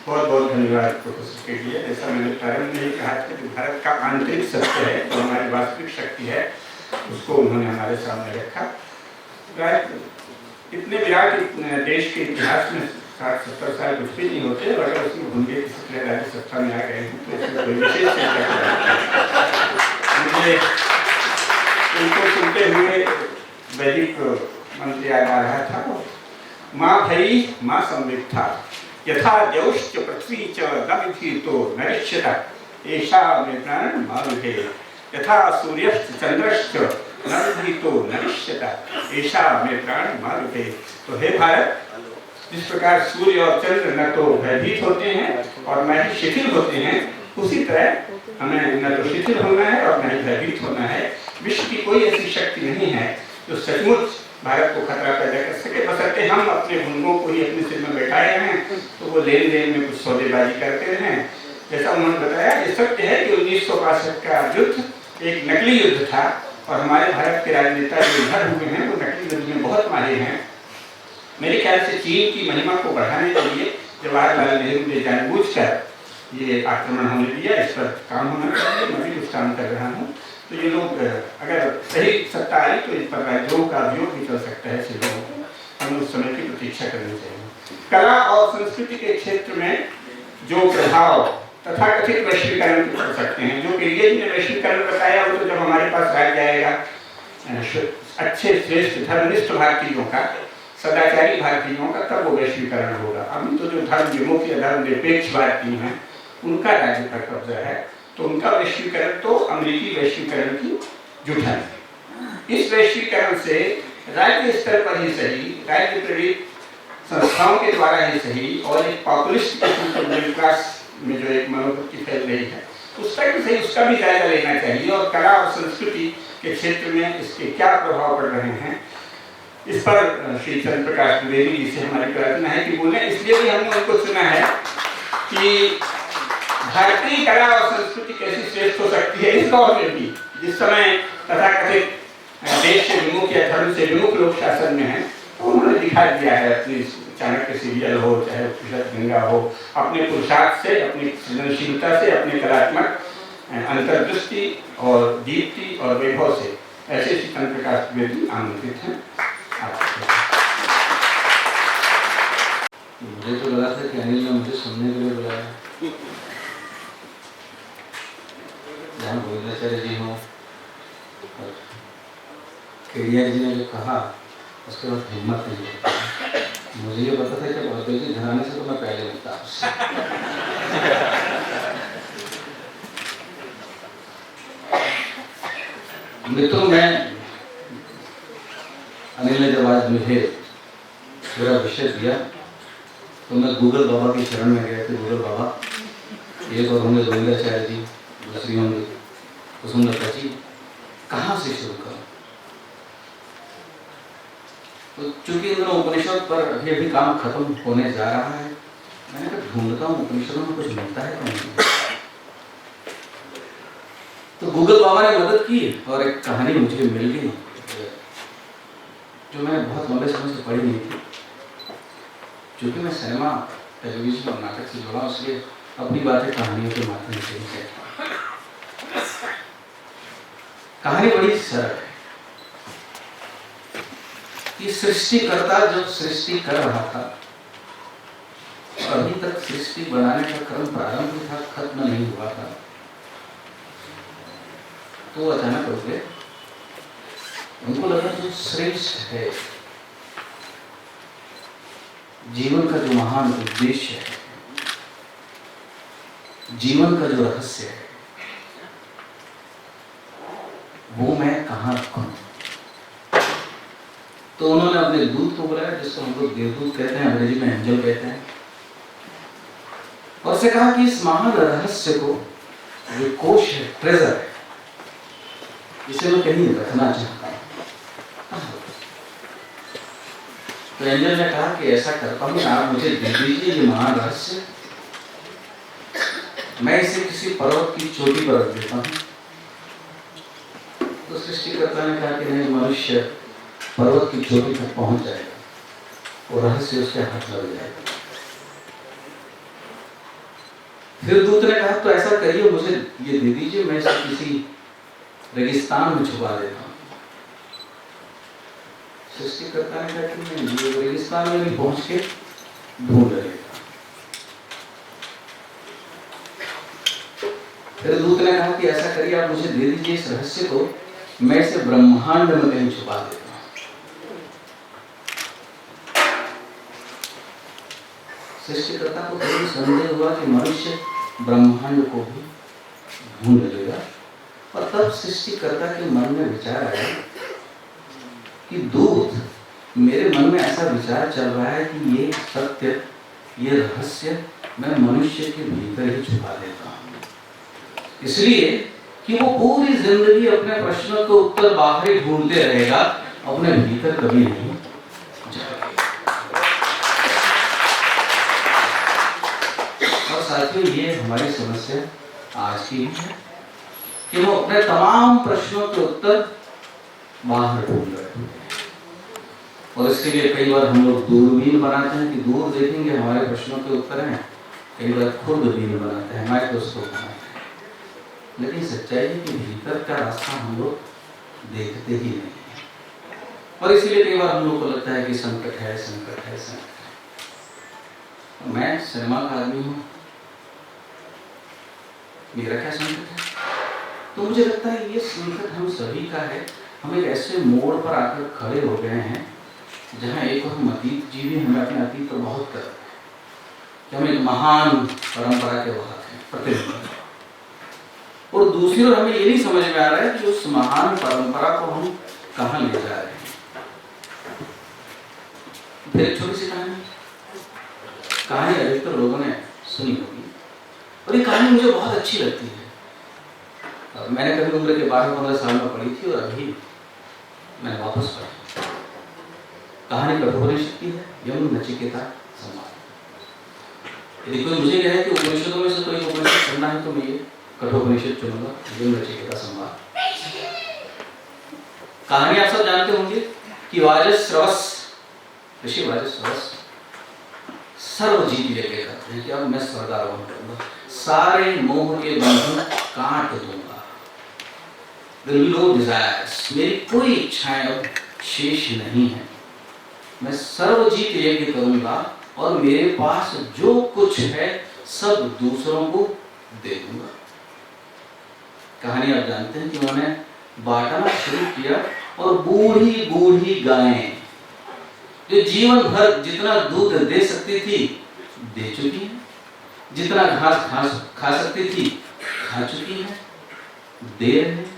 बहुत बहुत धन्यवाद प्रोफेसर के लिए। जैसा मैंने प्रारंभ में ही कहा था कि भारत का आंतरिक सत्य है तो हमारी वास्तविक शक्ति है, उसको उन्होंने हमारे सामने रखा। इतने विराट देश के इतिहास में 60-70 साल कुछ भी नहीं होते, और अगर उसमें भूंगे किसी तरह राज्य सत्ता में आ गए हैं तो इसमें कोई विशेष मुझे उनको सुनते हुए वैदिक मंत्र याद आ रहा था। माँ भई माँ संवित्ता यथा द्यौश्च पृथ्वी च न विधीतो नरिष्यता एषा मे प्राण मारुते यथा सूर्यश्च चंद्रश्च न विधीतो नरिष्यता एषा मे प्राण मारुते। तो हे भारत, जिस प्रकार सूर्य और चंद्र न तो भयभीत होते हैं और न ही शिथिल होते हैं, उसी तरह हमें न तो शिथिल होना है और न ही भयभीत होना है। विश्व की कोई ऐसी शक्ति नहीं है जो सचमुच भारत को खतरा पैदा कर सके, बशर्ते हम अपने भुंगों को ही अपने सिर में बैठाए हैं तो वो लेन देन में कुछ सौदेबाजी करते हैं। जैसा उन्होंने बताया, ये सत्य है कि 1962 का युद्ध एक नकली युद्ध था और हमारे भारत के राजनेता जो इधर हुए हैं वो नकली युद्ध में बहुत माहिर हैं। मेरे ख्याल से चीन की महिमा को बढ़ाने के लिए जवाहरलाल नेहरू ने जानबूझकर ये आक्रमण होने दिया। इस पर काम होना चाहिए, मैं भी कुछ काम कर रहा हूँ। तो ये लोग अगर सही सत्ता आई तो इस पर राज्यों का अभियोग भी चल सकता है। लोगों को हमें उस समय की प्रतीक्षा करनी चाहिए। कला और संस्कृति के क्षेत्र में जो प्रभाव तथा कथित वैश्वीकरण कर सकते हैं, जो पीरियड ने वैश्वीकरण बताया वो तो जब हमारे पास राज्य आएगा अच्छे श्रेष्ठ धर्मनिष्ठ भारतीयों का, सदाचारी भारतीयों का, तब वो वैश्वीकरण होगा। अभी तो जो धर्म विमुख या धर्म निरपेक्ष भारतीय हैं उनका राज्य पर कब्जा है, तो उनका वैश्वीकरण तो अमेरिकी वैश्वीकरण की जुटन है। इस वैश्वीकरण से राज्य स्तर पर ही सही, राज्य प्रेरित संस्थाओं के द्वारा ही सही, और एक पॉपुलिस्ट मिडिल क्लास में जो एक मनोवृत्ति फैल रही है उसका भी सही, उसका भी जायजा लेना चाहिए। और कला और संस्कृति के क्षेत्र में इसके क्या प्रभाव पड़ रहे हैं, इस पर श्री चंद्र प्रकाश द्विवेदी जी से हमारी प्रार्थना है कि बोले। इसलिए भी हमने उनको चुना है कि भारतीय कला और संस्कृति कैसी श्रेष्ठ हो सकती है इस दौर में भी, जिस समय तथाकथित देश से विमुख या धर्म से विमुख लोग शासन में हैं। तो उन्होंने दिखा दिया है, अपनी चाणक्य सीरियल हो चाहे गंगा हो, अपने पुरुषार्थ से, अपनी सृजनशीलता से, अपने कलात्मक अंतर्दृष्टि और दीप्ति और वैभव से ऐसे श्री चंद्र प्रकाश द्विवेदी आमंत्रित हैं। मुझे तो लगा था कि अनिल ने मुझे सुनने के लिए बुलाया। जहाँ गोविंदाचार्य जी हों, केडिया जी ने जो कहा उसके बाद हिम्मत नहीं होती। मुझे ये पता था कि औद्योगिक घराने से तो मैं पहले मिलता उससे। मित्रों, मैं अनिल ने जब आज मुझे पूरा विषय दिया तो मैं गूगल बाबा की शरण में गया कि गूगल बाबा, एक और होंगे गोविंदाचार्य जी, दूसरी होंगे कुसुमलता जी, कहाँ से शुरू करूं? तो चूंकि इन उपनिषद पर अभी काम खत्म होने जा रहा है, मैंने कहा ढूंढता हूँ उपनिषदों में कुछ मिलता है नहीं। तो गूगल बाबा ने मदद की और एक कहानी मुझे मिल गई जो मैंने बहुत लंबे समय से पढ़ी नहीं थी। क्योंकि मैं सिनेमा, टेलीविजन और नाटक से जुड़ा, इसलिए अपनी बातें कहानियों के माध्यम से ही कहता हूं। कहानी बड़ी सरल है कि सृष्टिकर्ता जब सृष्टि कर रहा था, अभी तक सृष्टि बनाने का क्रम प्रारंभ था, खत्म नहीं हुआ था, तो अचानक हो गए। उनको लगा जो श्रेष्ठ है, जीवन का जो महान उद्देश्य है, जीवन का जो रहस्य है, वो मैं कहाँ रखूं? तो उन्होंने अपने दूत को बुलाया, जिसको हम लोग देवदूत कहते हैं, अंग्रेजी में एंजल कहते हैं, और से कहा कि इस महान रहस्य को, जो कोश है, ट्रेजर है, इसे मैं कहीं रखना चाहता हूं। तो एंजल ने कहा कि ऐसा करता हूं, आप मुझे दे दीजिए ये महान रहस्य, मैं इसे किसी पर्वत की चोटी पर रख देता हूं। तो सृष्टिकर्ता ने कहा कि नहीं, मनुष्य पर्वत की चोटी तक पहुंच जाएगा, वो रहस्य उसके हाथ लग जाएगा। फिर दूत ने कहा तो ऐसा करिए, मुझे ये दे दीजिए, मैं इसे किसी रेगिस्तान में छुपा देता हूँ। सृष्टिकर्ता ने कहा कि नहीं, ये रेगिस्तान में भी पहुंच के ढूंढ लेगा। फिर दूत ने कहा कि ऐसा करिए, आप मुझे दे दीजिए इस रहस्य को, मैं इसे ब्रह्मांड में कहीं छुपा देता हूँ। सृष्टिकर्ता को कभी संदेह हुआ कि मनुष्य ब्रह्मांड को भी ढूंढ लेगा, और तब सृष्टिकर्ता के मन में विचार आया कि दूत, मेरे मन में ऐसा विचार चल रहा है कि ये सत्य, ये रहस्य मैं मनुष्य के भीतर ही छुपा देता हूँ, इसलिए कि वो पूरी जिंदगी अपने प्रश्नों के उत्तर बाहर ही ढूंढते रहेगा, अपने भीतर कभी नहीं जाएगा। और साथियों, ये हमारी समस्या आज की भी है कि वो अपने तमाम प्रश्नों के उत्तर बाहर ढूंढ रहे हैं, और इसके लिए कई बार हम लोग दूरबीन बनाते हैं कि दूर देखेंगे हमारे प्रश्नों के उत्तर हैं, कई बार खुर्दबीन बनाते हैं, माइक्रोस्कोप बनाते हैं, लेकिन सच्चाई है कि भीतर का रास्ता हम लोग देखते ही नहीं है। और इसीलिए कई बार हम लोग को लगता है कि संकट है, संकट है, संकट है। मैं सिनेमा का आदमी हूँ, मेरा क्या संकट है? तो मुझे लगता है ये संकट हम सभी का है। हम एक ऐसे मोड़ पर आकर खड़े हो गए हैं जहाँ एक और हम अतीत जीवी, हमें अपने अतीत पर बहुत गर्व है कि हम एक महान परंपरा के वाहक हैं, प्रतिनिधि, और दूसरी ओर हमें ये नहीं समझ में आ रहा है कि उस महान परंपरा को हम कहाँ ले जा रहे हैं। फिर एक छोटी सी कहानी अधिकतर लोगों ने सुनी होगी, और ये कहानी मुझे बहुत अच्छी लगती है। मैंने कभी उम्र के 12-15 साल में पढ़ी थी, और अभी मैंने वापस पढ़ी। कहानी कठोपनिषद की है, यम नचिकेता संवाद। यदि कोई मुझे कहे कि उपनिषदों में से कोई उपनिषद पढ़ना है तो मैं ये कठोपनिषद चुनूंगा, यम नचिकेता संवाद। कहानी आप सब जानते होंगे कि वाजस्रवस, ऋषि वाजस्रवस सर्व जीत लेके करते हैं कि अब मैं स्वर्गारोहण करूंगा, सारे मोह के बंधन काट दूंगा, नो डिजायर्स, मेरी कोई इच्छाएं अब शेष नहीं है, मैं सर्व जीत यज्ञ करूंगा, और मेरे पास जो कुछ है सब दूसरों को दे दूंगा। कहानी आप जानते हैं कि उन्होंने बांटना शुरू किया, और बूढ़ी बूढ़ी गायें जो जीवन भर जितना दूध दे सकती थी दे चुकी है, जितना घास खा सकती थी खा चुकी है, दे रहे हैं।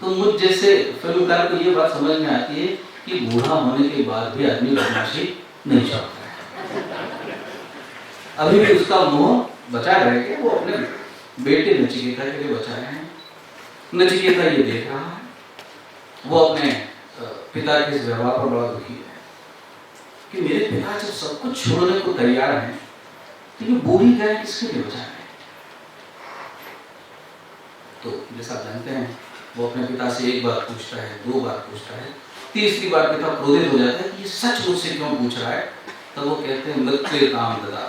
तो मुझ जैसे फिल्मकार को ये बात समझ में आती है कि बूढ़ा होने के बाद भी आदमी बदमाशी नहीं चाहता है, अभी भी उसका मोह बचा रह गया, वो अपने बेटे नचिकेता के लिए बचा रहे हैं। नचिकेता ये देख रहा है, वो अपने पिता के इस व्यवहार पर बड़ा दुखी है कि मेरे पिता जब सब कुछ छोड़ने को तैयार हैं, तो ये बूढ़ी गाय किसके लिए बचा रहे हैं? तो जैसा आप जानते हैं, वो अपने पिता से एक बार पूछता है, 2 बार पूछता है, तीसरी बार पिता क्रोधित हो जाता है कि ये सच मुझसे क्यों पूछ रहा है। तब वो कहते हैं मृत्यु काम ददा,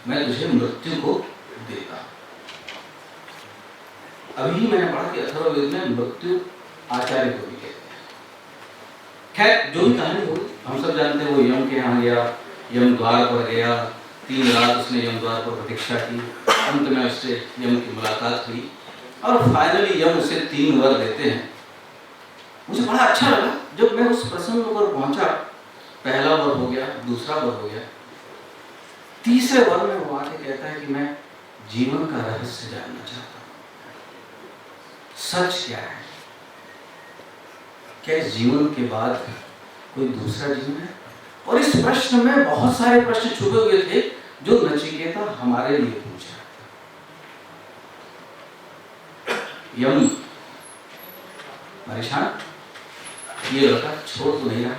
मैं तुझे मृत्यु को देता। अभी मैंने पढ़ा कि अथर्ववेद में मृत्यु आचार्य को भी कहते हैं। खैर जो भी कहानी हो, हम सब जानते हैं वो यम के यहाँ गया, यम द्वार पर गया, 3 रात उसने यम द्वार पर प्रतीक्षा की, अंत में उससे यम की मुलाकात हुई, और फाइनली यम उसे 3 वर देते हैं। मुझे बड़ा अच्छा लगा जब मैं उस प्रसंग पर पहुंचा। पहला वर हो गया, दूसरा वर हो गया, तीसरे वर में वो आके कहता है कि मैं जीवन का रहस्य जानना चाहता हूं, सच क्या है, क्या इस जीवन के बाद कोई दूसरा जीवन है? और इस प्रश्न में बहुत सारे प्रश्न छुपे हुए थे जो नचिकेता हमारे लिए पूछ रहा था। यम परेशान, ये लड़का छोड़ तो नहीं रहा,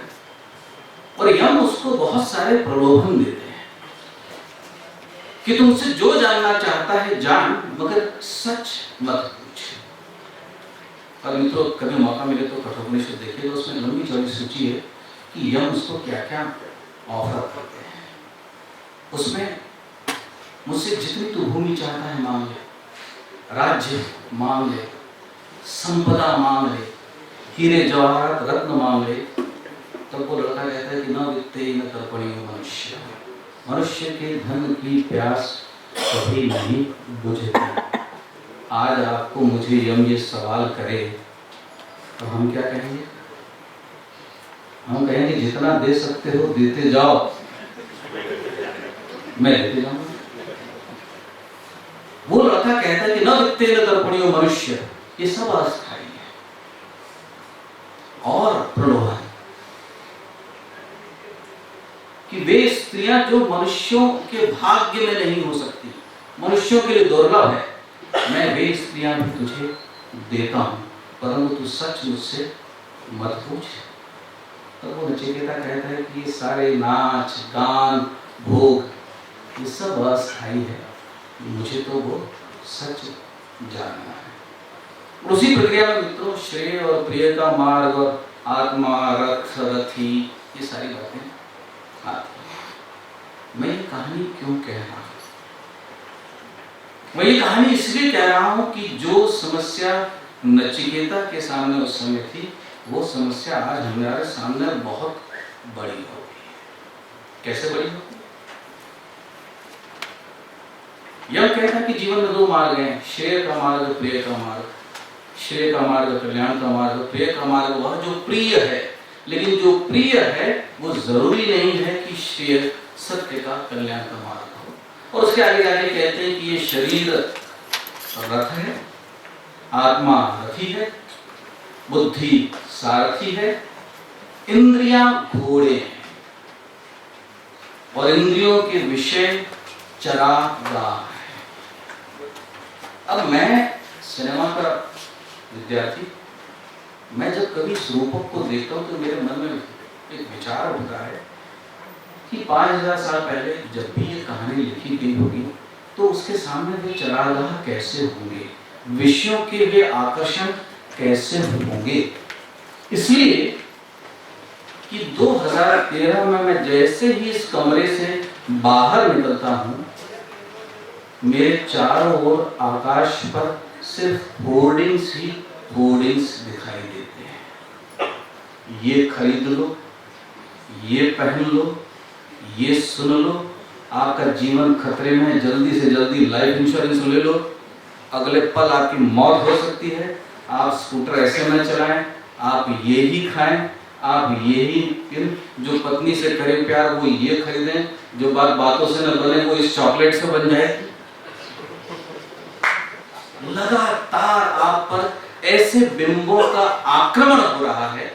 और यम उसको बहुत सारे प्रलोभन देते हैं कि तुमसे जो जानना चाहता है जान, मगर सच मत पूछ। और मित्रों, कभी मौका मिले तो कठोपनिषद देखिए, तो उसमें लंबी चौड़ी सूची है कि यम उसको क्या क्या ऑफर करते हैं। उसमें मुझसे जितनी तू भूमि चाहता है मांग ले, राज्य मांग ले, संपदा मांग ले, हीरे जवाहरात रत्न मांग ले। तब वो लड़का कहता है कि न वित्ते न तर्पणीयो मनुष्य, मनुष्य के धन की प्यास कभी नहीं बुझती। आज आपको मुझे यम ये सवाल करे तो हम क्या कहेंगे? हम कहेंगे जितना दे सकते हो देते जाओ, मैं देते जाऊंगा। वो लड़का कहता है कि न वित्ते न तर्पणीयो मनुष्य, ये सब अस्थायी है। और प्रलोभन कि वे स्त्रियां जो मनुष्यों के भाग्य में नहीं हो सकती, मनुष्यों के लिए दुर्लभ है, मैं वे स्त्रियां भी तुझे देता हूं, परंतु तू सच मुझसे मत पूछ। तब वो नचिकेता कहता है कि ये सारे नाच गान भोग ये सब अस्थायी है, मुझे तो वो सच जानना है। उसी प्रक्रिया में मित्रों श्रेय और प्रिय का मार्ग और आत्मा रथ रथी ये सारी बातें आती हैं। मैं ये कहानी क्यों कह रहा हूं? मैं ये कहानी इसलिए कह रहा हूं कि जो समस्या नचिकेता के सामने उस समय थी, वो समस्या आज हमारे सामने बहुत बड़ी हो गई है। कैसे बड़ी हो? यह कहता कि जीवन में दो मार्ग हैं, श्रेय का मार्ग, प्रिय का मार्ग। श्रेय का मार्ग कल्याण का मार्ग, प्रिय का मार्ग वह जो प्रिय है, लेकिन जो प्रिय है वो जरूरी नहीं है कि श्रेय सत्य का कल्याण का मार्ग हो। और उसके आगे जाके कहते हैं कि ये शरीर रथ है, आत्मा रथी है, बुद्धि सारथी है, इंद्रियां घोड़े हैं और इंद्रियों के विषय चरागाह है। अब मैं सिनेमा का विद्यार्थी, मैं जब कभी इस रूपक को देखता हूं तो मेरे मन में एक विचार उठता है कि 5000 साल पहले जब भी ये कहानी लिखी गई होगी तो उसके सामने वे चरागाह कैसे होंगे, विषयों के वे आकर्षण कैसे होंगे। इसलिए कि 2013 में मैं जैसे ही इस कमरे से बाहर निकलता हूं, मेरे चारों ओर आकाश पर सिर्फ होर्डिंग्स ही होर्डिंग्स दिखाई देते हैं। ये खरीद लो, ये पहन लो, ये सुन लो, आपका जीवन खतरे में है, जल्दी से जल्दी लाइफ इंश्योरेंस ले लो, अगले पल आपकी मौत हो सकती है, आप स्कूटर ऐसे न चलाएं, आप ये ही खाएं, आप ये ही, जो पत्नी से करें प्यार वो ये खरीदें, जो बात बातों से न बने वो इस चॉकलेट से बन जाए। लगातार आप पर ऐसे बिंबों का आक्रमण हो रहा है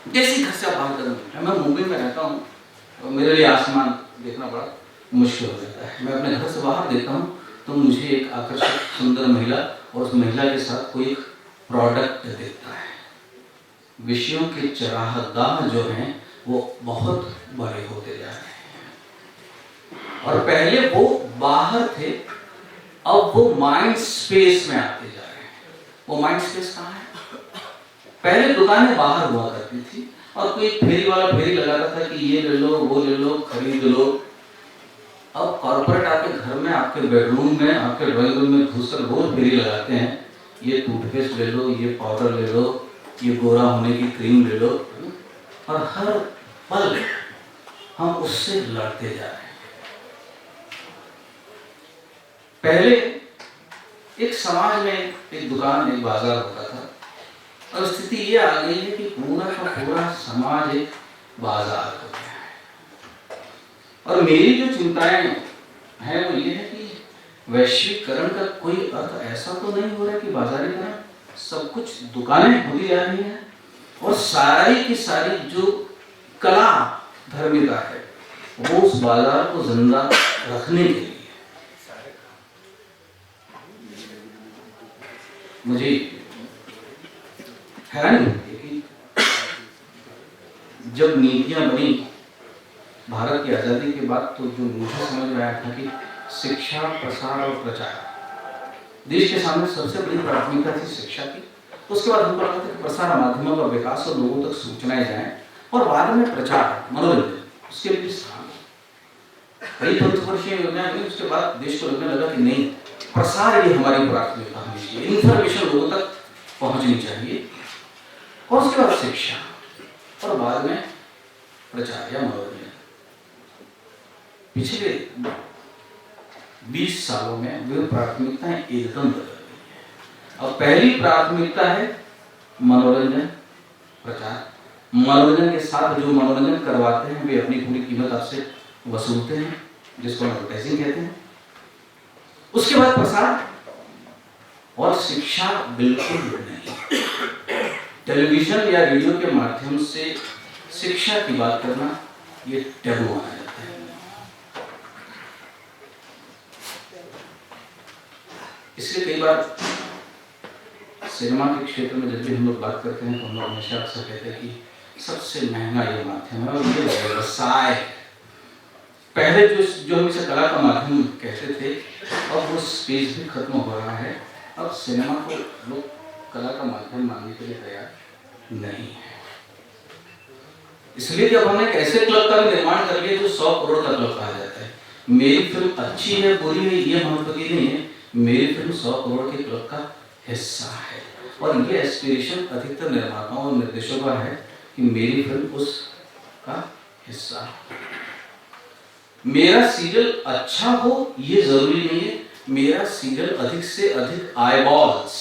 जैसे घर से आप बाहर कदम। मैं मुंबई में रहता हूँ और मेरे लिए आसमान देखना बड़ा मुश्किल हो जाता है। मैं अपने घर से बाहर देखता हूँ तो मुझे एक आकर्षक सुंदर महिला और उस महिला के साथ कोई एक प्रोडक्ट दिखता है। विषयों के चरागाह जो हैं वो बहुत बड़े होते जा रहे हैं और पहले वो बाहर थे, अब वो माइंड स्पेस में आते जा रहे हैं। वो माइंड स्पेस कहाँ है? पहले दुकानें बाहर हुआ करती थी और कोई फेरी वाला फेरी लगाता था कि ये ले लो, वो ले लो, खरीद लो। अब कॉर्पोरेट आपके घर में, आपके बेडरूम में, आपके ड्राइंग रूम में घुसकर रोज फेरी लगाते हैं, ये टूथपेस्ट ले लो, ये पाउडर ले लो, ये गोरा होने की क्रीम ले लो, और हर पल हम उससे लड़ते जा रहे हैं। पहले एक समाज में एक दुकान, एक बाजार होता था और स्थिति ये आ गई है कि पूरा का पूरा समाज एक बाजार हो गया है। और मेरी जो चिंताएं हैं वो ये है कि वैश्वीकरण का कोई अर्थ ऐसा तो नहीं हो रहा कि बाजारीकरण, सब कुछ दुकानें होती जा रही हैं और सारी की सारी जो कला धर्मिता है वो उस बाजार को जिंदा रखने के लिए। मुझे हैरानी होती है कि जब नीतियां बनी भारत की आज़ादी के बाद तो जो मुझे समझ में आया था कि शिक्षा, प्रसार और प्रचार देश के सामने सबसे बड़ी प्राथमिकता थी शिक्षा की। उसके बाद हमको लगा था कि प्रसार माध्यमों का विकास और लोगों तक सूचनाएं जाएं और बाद में प्रचार, मनोरंजन, उसके लिए स्थान। कई ध्वंसवर्षीय योजनाएं हुई, उसके बाद देश को लगने लगा कि नहीं, प्रसार ये हमारी प्राथमिकता होनी चाहिए, इंफॉर्मेशन लोगों तक पहुंचनी चाहिए, और उसके बाद शिक्षा, और बाद में प्रचार या मनोरंजन। पिछले 20 सालों में वे प्राथमिकताएं एकदम बदल गई है। अब पहली प्राथमिकता है मनोरंजन, प्रचार। मनोरंजन के साथ जो मनोरंजन करवाते हैं वे अपनी पूरी कीमत आपसे वसूलते हैं, जिसको एडवर्टाइजिंग कहते हैं। उसके बाद प्रसार और शिक्षा बिल्कुल नहीं। टेलीविजन या रेडियो के माध्यम से शिक्षा की बात करना ये टैबू माना जाता है। इसलिए कई बार सिनेमा के क्षेत्र में जब भी हम लोग बात करते हैं तो हम लोग हमेशा अक्सर कहते हैं कि सबसे महंगा ये माध्यम है और ये व्यवसाय। पहले जो हम इसे कला का माध्यम कहते थे, अब वो स्पेस भी खत्म हो रहा है। अब सिनेमा को लोग कला का माध्यम मानने के लिए तैयार नहीं है। इसलिए जब हमने एक ऐसे क्लब का भी निर्माण कर लिया जो 100 करोड़ का क्लब कहा जाता है, मेरी फिल्म अच्छी है बुरी है ये महत्व की नहीं है, मेरी फिल्म 100 करोड़ के क्लब का हिस्सा है। और ये एस्पिरेशन अधिकतर निर्माताओं और निर्देशकों का है कि मेरी फिल्म उसका हिस्सा है। मेरा सीरियल अच्छा हो ये जरूरी नहीं है, मेरा सीरियल अधिक से अधिक आईबॉल्स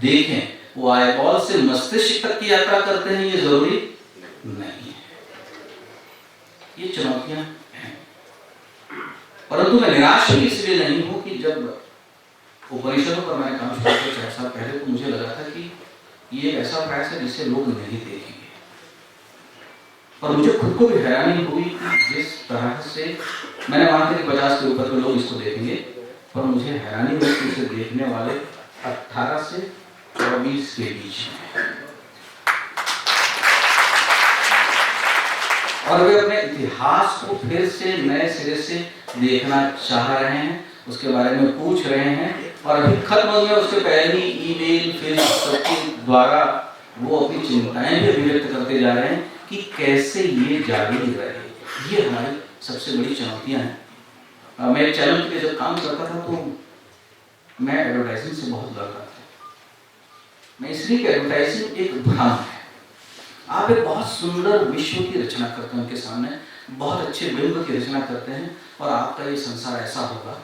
देखें, वो आईबॉल से मस्तिष्क तक की यात्रा करते हैं ये जरूरी नहीं है। ये चुनौतियां हैं, परंतु मैं निराश भी इसलिए नहीं हूं कि जब उपनिषदों पर मैंने काम शुरू किया 4 साल पहले, तो मुझे लगा था कि ये एक ऐसा प्रयास है जिसे लोग नहीं देखेंगे। और मुझे खुद को भी हैरानी हुई कि जिस तरह से मैंने माना था कि 50 के ऊपर के लोग इसको देखेंगे, पर मुझे हैरानी हुई कि इसे देखने वाले 18 से 24 के बीच में, और वे अपने इतिहास को फिर से नए सिरे से देखना चाह रहे हैं, उसके बारे में पूछ रहे हैं, और अभी खत्म हो गया उसके पहले ही ईमेल फेसबुक के द्वारा वो अपनी चिंताएं भी अभिव्यक्त करते जा रहे हैं कि कैसे ये जारी रहे। ये हमारी सबसे बड़ी चुनौतियां हैं। मैं एक चैनल के लिए जब काम करता था तो मैं एडवर्टाइजिंग से बहुत लड़ता था। मैं इसलिए कि एडवर्टाइजिंग एक भ्रम है। आप एक बहुत सुंदर विश्व की रचना करते हैं उनके सामने, बहुत अच्छे बिंब की रचना करते हैं, और आपका ये संसार ऐसा होगा।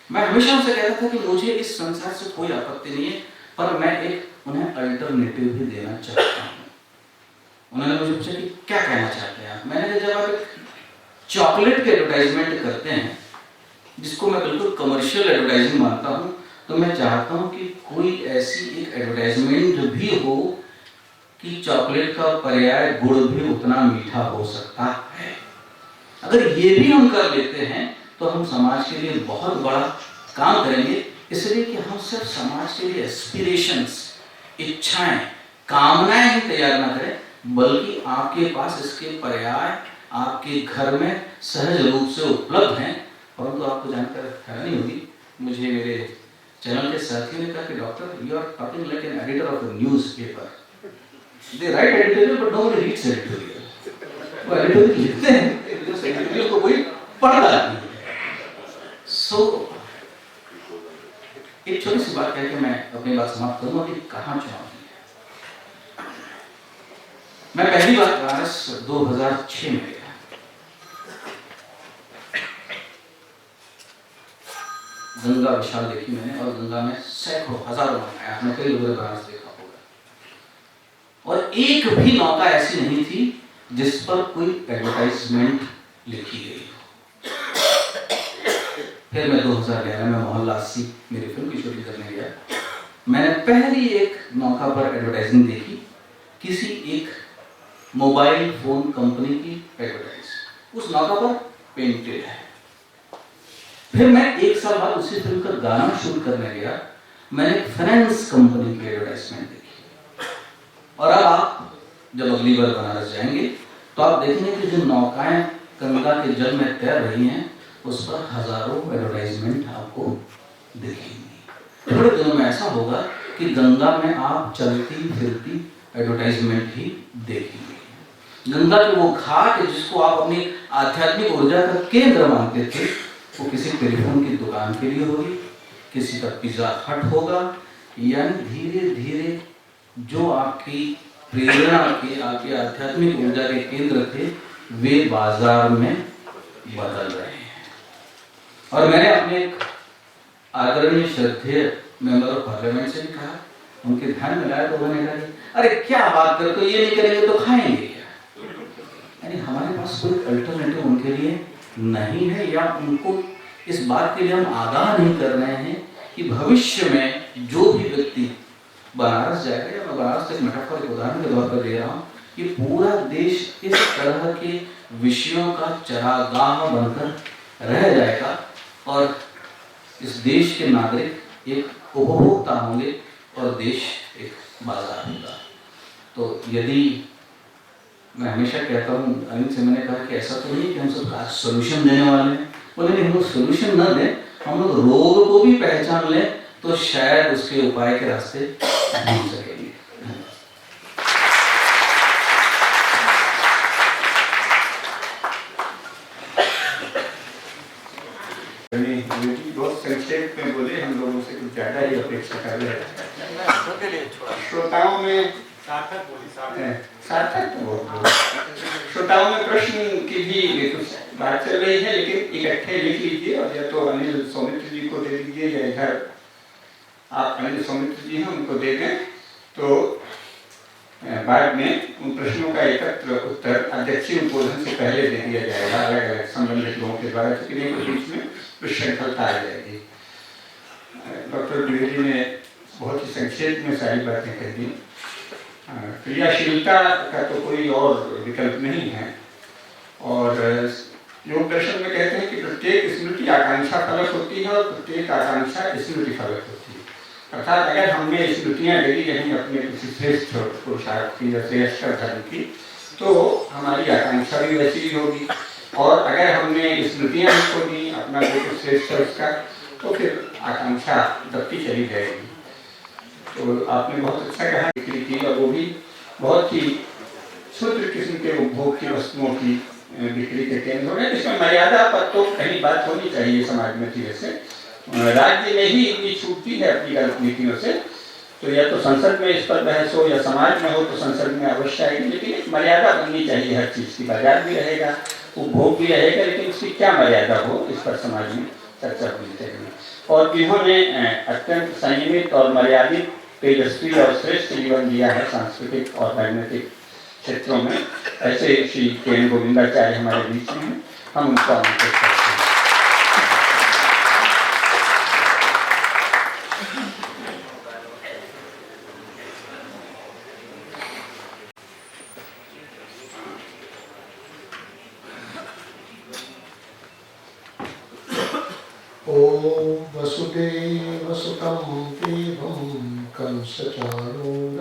मैं हमेशा उनसे कहता था कि मुझे इस संसार से कोई आपत्ति नहीं है, पर मैं एक उन्हें अल्टरनेटिव भी देना चाहता हूँ। उन्होंने मुझे पूछा कि क्या कहना चाहते हैं आप? मैंने कहा जब आप एक चॉकलेट के एडवर्टाइजमेंट करते हैं, जिसको मैं बिल्कुल कमर्शियल एडवर्टाइजिंग मानता हूँ, तो मैं चाहता हूँ कि कोई ऐसी एक एडवर्टाइजमेंट भी हो कि चॉकलेट का पर्याय गुड़ भी उतना मीठा हो सकता है। अगर ये भी हम कर लेते हैं तो हम समाज के लिए बहुत बड़ा काम करेंगे। इसलिए कि हम सिर्फ समाज के लिए एस्पिरेशंस, इच्छाएं, कामनाएं ही तैयार ना करें, बल्कि आपके पास इसके पर्याय आपके घर में सहज रूप से उपलब्ध हैं। परंतु आपको जानकर हैरानी होगी, मुझे मेरे चैनल के साथियों ने कहा कि doctor, you are talking like an editor of a newspaper. They write editorial but nobody reads editorial. वो एडिटोरियल लिखते हैं, उस एडिटोरियल को कोई पढ़ता नहीं है। सो एक छोटी सी बात कह के मैं अपनी बात समाप्त करूंगा कि कहाँ चुनौती है। मैं पहली बार बनारस 2006 में गया। गंगा विशाल देखी मैंने, और गंगा में सैकड़ों हजारों नौकाएं, आपने कई लोगों ने बनारस देखा होगा, और एक भी नौका ऐसी नहीं थी जिस पर कोई एडवर्टाइजमेंट लिखी गई हो। फिर मैं 2011 में मोहल्ला 80 मेरी फिल्म की शूटिंग करने गया। मैंने पहली एक नौका पर एडवर्टाइजिंग देखी, किसी एक मोबाइल फोन कंपनी की एडवर्टाइज, उस नौका पर पेंटेड है। फिर मैं 1 साल बाद उसी फिल्म का गाना शूट करने गया, मैंने फाइनेंस कंपनी की एडवर्टाइजमेंट देखी। और अब आप जब अगली बार बनारस जाएंगे तो आप देखेंगे कि जो नौकाएं गंगा के जल में तैर रही हैं, उस पर हजारों एडवर्टाइजमेंट आपको दिखेंगी। थोड़े दिनों में ऐसा होगा कि गंगा में आप चलती फिरती एडवर्टाइजमेंट ही देखेंगे। गंगा के वो घाट जिसको आप अपनी आध्यात्मिक ऊर्जा का केंद्र मानते थे, वो किसी टेलीफोन की दुकान के लिए होगी, किसी का पिज्जा हट होगा, यानी धीरे धीरे जो आपकी प्रेरणा के, आपके आध्यात्मिक ऊर्जा के केंद्र थे, वे बाजार में बदल रहे हैं। और मैंने अपने एक आदरणीय श्रद्धेय मेंबर ऑफ पार्लियामेंट से भी कहा, उनके ध्यान में लाया तो उन्होंने कहा, अरे क्या बात करते हो, ये नहीं करेंगे तो खाएंगे क्या? यानी हमारे पास कोई अल्टरनेटिव उनके लिए नहीं है, या उनको इस बात के लिए हम आगाह नहीं कर रहे हैं कि भविष्य में जो भी व्यक्ति बनारस जाएगा, या मैं बनारस एक मेटाफर के उदाहरण के तौर पर दे रहा हूँ, कि पूरा देश इस तरह के विषयों का चरागाह बनकर रह जाएगा, और इस देश के नागरिक एक उपभोक्ता होंगे और देश एक बाजार होगा। तो यदि मैं हमेशा कहता हूँ, अनिल से मैंने कहा कि ऐसा तो नहीं कि हम सब आज सोल्यूशन देने वाले हैं, बोले नहीं, हम लोग सोल्यूशन न दें, हम लोग रोग को भी पहचान लें तो शायद उसके उपाय के रास्ते ढूंढ सकेंगे। बहुत संक्षेप में बोले, हम लोगों से कुछ ज्यादा ही अपेक्षा कर रहे हैं। श्रोताओं में सार्थक तो बहुत श्रोताओं में प्रश्न की भी कुछ बात चल रही है, लेकिन इकट्ठे लिख लीजिए, और या तो अनिल सौमित्र जी को दे दीजिए, या इधर आप अनिल सौमित्र जी हैं उनको दे दें, तो बाद में उन प्रश्नों का एकत्र उत्तर अध्यक्षीय उद्बोधन से पहले दे दिया जाएगा, अलग अलग संबंधित लोगों के द्वारा, क्योंकि बीच में विशृंखलता आ जाएगी। डॉक्टर द्विवेदी ने बहुत ही संक्षेप में सारी बातें कह दी। क्रियाशीलता का तो कोई और विकल्प नहीं है, और योग दर्शन में कहते हैं कि प्रत्येक स्मृति आकांक्षा फलक होती है और प्रत्येक आकांक्षा स्मृति फलक होती है। अर्थात अगर हमने स्मृतियाँ डेली रहें अपने किसी श्रेष्ठ पुरुषार्थ की या श्रेष्ठ धर्म की, तो हमारी आकांक्षा भी वैसी ही होगी, और अगर हमने स्मृतियाँ भी खो दी अपना जो श्रेष्ठ उसका, तो फिर आकांक्षा दबती चली जाएगी। तो आपने बहुत अच्छा कहा, बिक्री की, और वो भी बहुत ही क्षुद्र किस्म के उपभोग की वस्तुओं की बिक्री के केंद्र हो रहे हैं, जिसमें मर्यादा पर तो कहीं बात होनी चाहिए समाज में थी। वैसे राज्य में ही इतनी छूटती है अपनी गलत नीतियों से, तो या तो संसद में इस पर बहस हो, या समाज में हो तो संसद में अवश्य आएगी, लेकिन एक मर्यादा बननी चाहिए हर चीज़ की। बाजार भी रहेगा, उपभोग भी रहेगा, लेकिन उसकी क्या मर्यादा हो, इस पर समाज में चर्चा होनी चाहिए। और जिन्होंने अत्यंत संयमित और मर्यादित, तेजस्वी और श्रेष्ठ जीवन दिया है सांस्कृतिक और राजनीतिक क्षेत्रों में, ऐसे श्री के गोविंदाचार्य हमारे बीच में हैं, हम उनको आमंत्रित करते हैं। ओम वसुदेव सुतं देवं कंसचाणूरमर्दनं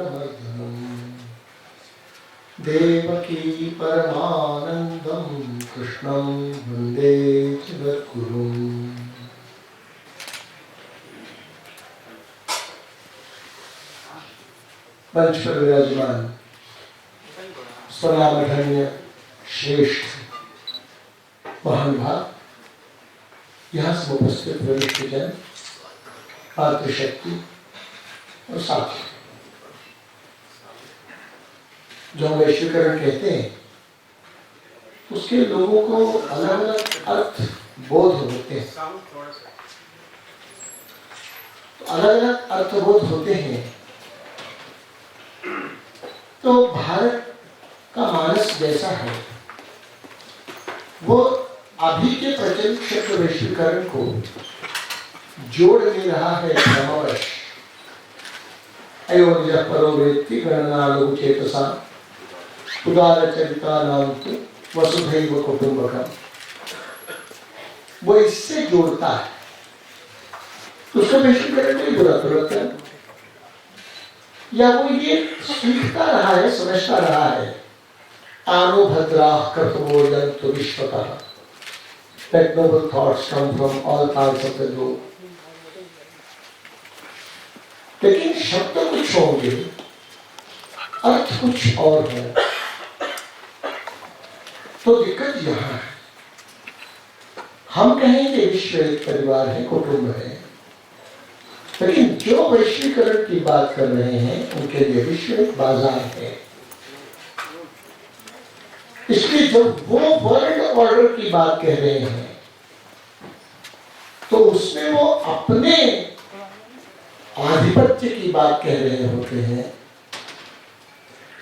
देवकी परमानंदं कृष्णं वंदे जगद्गुरुम्। मंच पर विराजमान स्वनामधन्य श्रेष्ठ महानुभाव, यहाँ से उपस्थित वरिष्ठ जन, मातृशक्ति और साथी, जो हम वैश्वीकरण कहते हैं, उसके लोगों को अलग अलग अर्थ बोध होते हैं। तो अलग अलग अर्थबोध होते हैं, तो भारत का मानस जैसा है, वो अभी के प्रचलित शब्द वैश्वीकरण को जोड़ ले रहा है क्रमवश। अयोध्या परो वेत्ति गणना लघु चेतसा उदार चरिता नाम तु वसुधैव कुटुंबकम, वो इससे जोड़ता है। उसका वैश्वीकरण नहीं बुरा तो लगता है, या वो ये सीखता रहा है, समझता रहा है, आनो भद्रा कर्तव्योजंतु विश्वतः, that noble thoughts come from all parts of the globe. लेकिन शब्द कुछ होंगे, अर्थ कुछ और है। तो दिक्कत यहाँ है। हम कहेंगे विश्व एक परिवार है, कुटुंब है, लेकिन जो वैश्वीकरण की बात कर रहे हैं उनके लिए विश्व एक बाजार है। इसलिए जब वो वर्ल्ड ऑर्डर की बात कह रहे हैं तो उसमें वो अपने आधिपत्य की बात कह रहे होते हैं।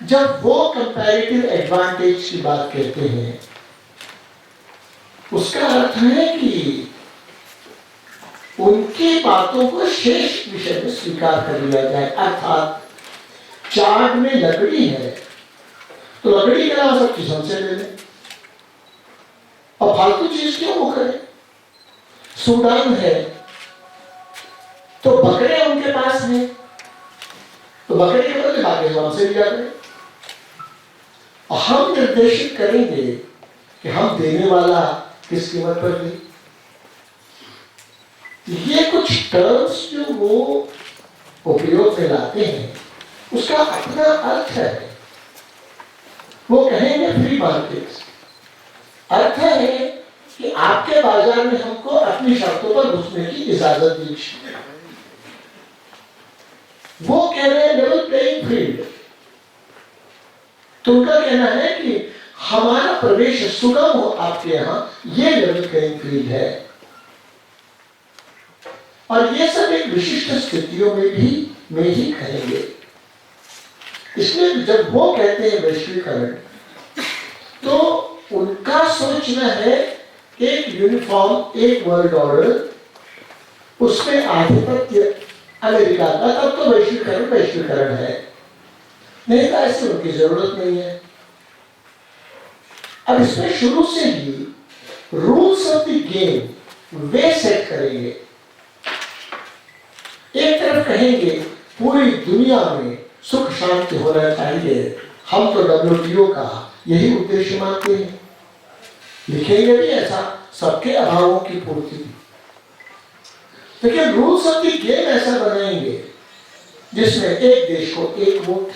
जब वो कंपैरेटिव एडवांटेज की बात कहते हैं उसका अर्थ है कि उनकी बातों को शेष विषय में स्वीकार कर लिया जाए। अर्थात चार्ट में लकड़ी है तो लकड़ी के अलावा सब चीज हमसे ले लें और फालतू चीज क्यों वो करें। सूडान है तो बकरे उनके पास हैं तो बकरे के बदले बाकी हमसे लिया करें और हम निर्देशित करेंगे कि हम देने वाला किस कीमत पर दे। ये कुछ टर्म्स जो वो उपयोग में लाते हैं उसका अपना अर्थ है। वो कहेंगे फ्री मार्केट, अर्थ है कि आपके बाजार में हमको अपनी शर्तों पर घुसने की इजाजत दीजिए। वो कह रहे हैं लेवल प्लेइंग फील्ड, तो उनका कहना है कि हमारा प्रवेश सुगम हो आपके यहां, ये लेवल प्लेइंग फील्ड है। और ये सब एक विशिष्ट स्थितियों में ही कहेंगे। इसलिए जब वो कहते हैं वैश्वीकरण तो उनका सोचना है एक यूनिफॉर्म, एक वर्ल्ड ऑर्डर, उसमें आधिपत्य अमेरिका का, तब तो वैश्वीकरण है, नहीं तो ऐसे उनकी जरूरत नहीं है। अब इसमें शुरू से ही रूल्स ऑफ द गेम वे सेट करेंगे। एक तरफ कहेंगे पूरी दुनिया में सुख शांति होना चाहिए, हम तो WTO का यही उद्देश्य मानते हैं, लिखेंगे भी ऐसा, सबके अभावों की पूर्ति। लेकिन रूल्स ऑफ द गेम ऐसा बनाएंगे जिसमें एक देश को एक वोट,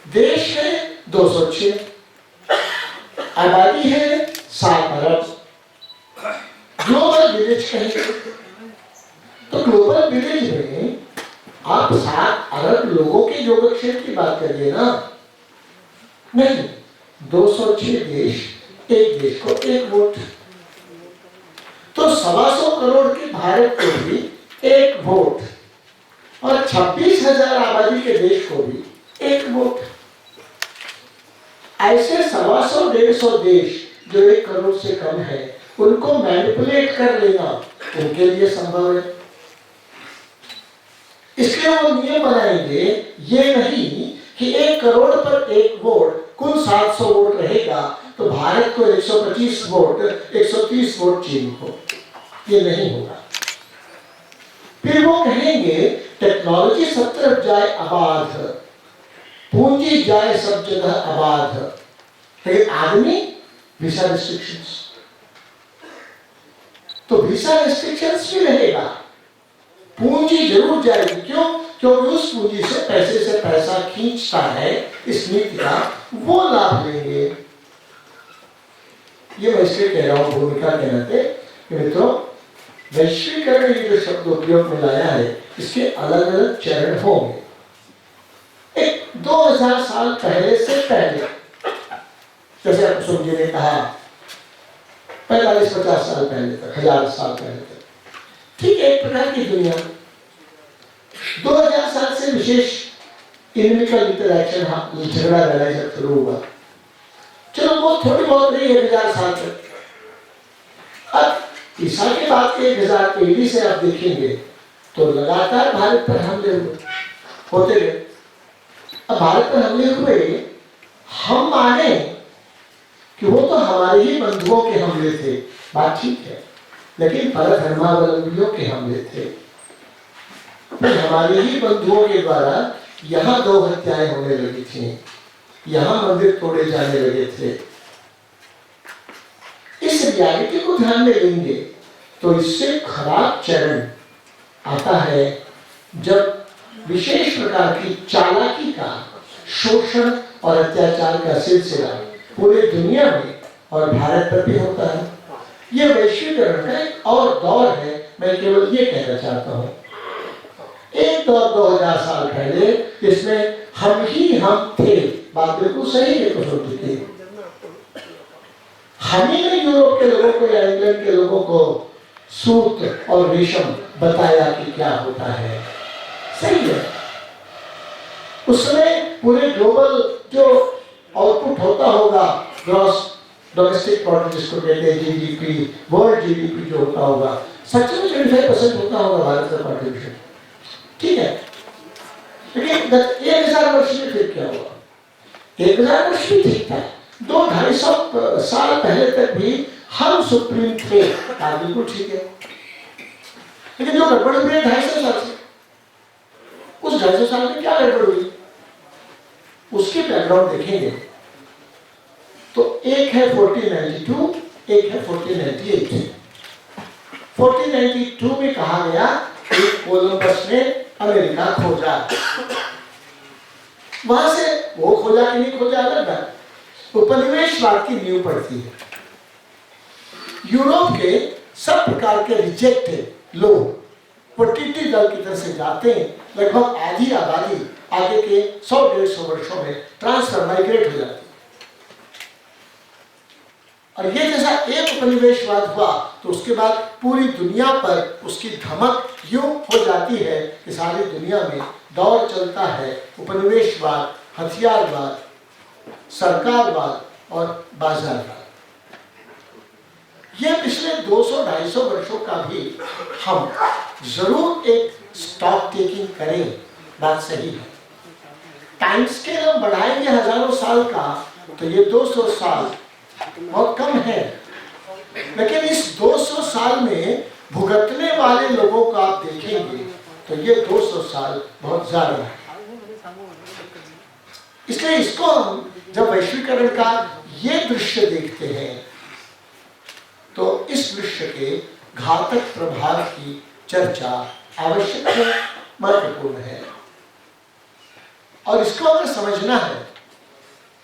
देश है 206, आबादी है 7 अरब, ग्लोबल विलेज कहेंगे। तो ग्लोबल विलेज में आप 7 अरब लोगों के योगक्षेम की बात करिए ना, नहीं, 206 देश, एक देश को एक वोट। तो 125 करोड़ के भारत को भी एक वोट और 26,000 आबादी के देश को भी एक वोट। ऐसे 125-150 देश जो 1 करोड़ से कम है उनको मैनिपुलेट कर लेना उनके लिए संभव है। इसलिए वो नियम बनाएंगे, ये नहीं कि 1 करोड़ पर एक वोट, कुल 700 वोट रहेगा तो भारत को 125 वोट, 130 वोट चीन को, ये नहीं होगा। फिर वो कहेंगे टेक्नोलॉजी सब तरफ जाए आबाद, पूंजी जाए सब जगह आबाद, लेकिन आदमी वीसा रिस्ट्रिक्शंस, तो वीसा रिस्ट्रिक्शंस भी रहेगा, पूंजी जरूर जाएगी। क्यों? क्योंकि उस पूंजी से पैसा खींचता है इस नीति का, वो लाभ लेंगे। ये मैं इसलिए कह रहा हूं भूमिका के नाते कि मित्रों, वैश्वीकरण ये जो शब्द उपयोग में लाया है इसके अलग अलग चरण होंगे। एक 2000 साल पहले से पहले, जैसे कुसुम जी ने कहा 45-50 साल पहले तक, 1000 साल पहले तक, ठीक एक प्रकार की दुनिया। 2000 साल से विशेष इनमिकल इंटरैक्शन, झगड़ा लड़ाई जब शुरू हुआ, चलो वो थोड़ी बहुत रही 1000 साल तक। अब ईसा के बाद के 1000 AD से आप देखेंगे तो लगातार भारत पर हमले होते गए। अब भारत पर हमले हुए, हम माने कि वो तो हमारे ही बंधुओं के हमले थे, बात ठीक है, लेकिन परधर्मावलंबियों के हमले थे। फिर हमारे ही बंधुओं के द्वारा यहाँ 2 हत्याएं होने लगी थी, यहाँ मंदिर तोड़े जाने लगे थे। इस रियलिटी को ध्यान में लेंगे तो इससे खराब चरण आता है जब विशेष प्रकार की चालाकी का, शोषण और अत्याचार का सिलसिला पूरे दुनिया में और भारत पर भी होता है। ये वैश्वीकरण का एक और दौर है। मैं केवल ये कहना चाहता हूँ, एक दौर 2000 साल पहले इसमें हम थे, बात बिल्कुल सही है कुछ थी। हम ही ने यूरोप के लोगों को या इंग्लैंड के लोगों को सूत और रेशम बताया कि क्या होता है। सही है। उसमें पूरे ग्लोबल जो आउटपुट होता होगा, ग्रॉस डोमेस्टिक प्रोडक्ट जिसको कहते हैं जीडीपी, वर्ल्ड जीडीपी जो होता होगा, सच में 25% होता होगा भारत का कॉन्ट्रीब्यूशन। ठीक है, लेकिन 1000 वर्ष में फिर क्या हुआ? 1000 वर्ष भी ठीक था। 200-250 साल पहले तक भी हम सुप्रीम थे, बिल्कुल ठीक है। लेकिन जो गड़बड़ हुई 250 साल से, उस 250 साल में क्या गड़बड़ हुई उसकी बैकग्राउंड देखेंगे तो एक है 1492, एक है 1498। 1492 में कहा गया कि कोलंबस ने अमेरिका खोजा। वहां से वो खोजा कि नहीं खोजा अलग बात। उपनिवेशवाद की नींव पड़ती है। यूरोप के सब प्रकार के रिजेक्टेड लोग वो टीटी दल की तरफ से जाते हैं। लगभग आधी आबादी आगे के 100-150 वर्षों में ट्रांसफर माइग्रेट हो जाती है। और ये जैसा एक उपनिवेशवाद हुआ तो उसके बाद पूरी दुनिया पर उसकी धमक यूं हो जाती है कि सारी दुनिया में दौर चलता है उपनिवेशवाद, हथियारवाद, सरकारवाद और बाजारवाद। ये पिछले 200-250 वर्षों का भी हम जरूर एक स्टॉक टेकिंग करें, बात सही है। टाइम स्केल हम बढ़ाएंगे हजारों साल का तो ये 200 साल बहुत कम है, लेकिन इस 200 साल में भुगतने वाले लोगों को आप देखेंगे तो ये 200 साल बहुत ज्यादा है। इसलिए इसको हम जब वैश्वीकरण का ये दृश्य देखते हैं तो इस दृश्य के घातक प्रभाव की चर्चा आवश्यक है, महत्वपूर्ण है। और इसको अगर समझना है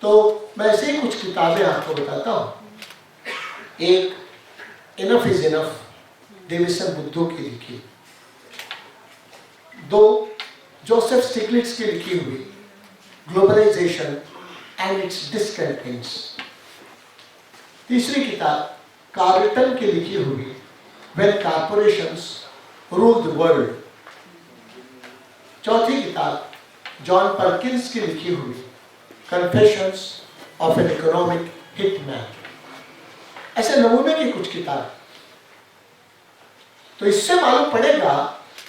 तो मैं ऐसे ही कुछ किताबें आपको बताता हूं। एक इनफ इज इनफ, डेविसन बुद्धू की लिखी। 2 जोसेफ स्टिग्लिट्ज की लिखी हुई ग्लोबलाइजेशन एंड इट्स डिसकंटेंट्स। तीसरी किताब कार्लटन की लिखी हुई when corporations rule the world. चौथी किताब जॉन पर्किंस की लिखी हुई confessions of an economic hitman. ऐसे नमूने की कुछ किताब। तो इससे मालूम पड़ेगा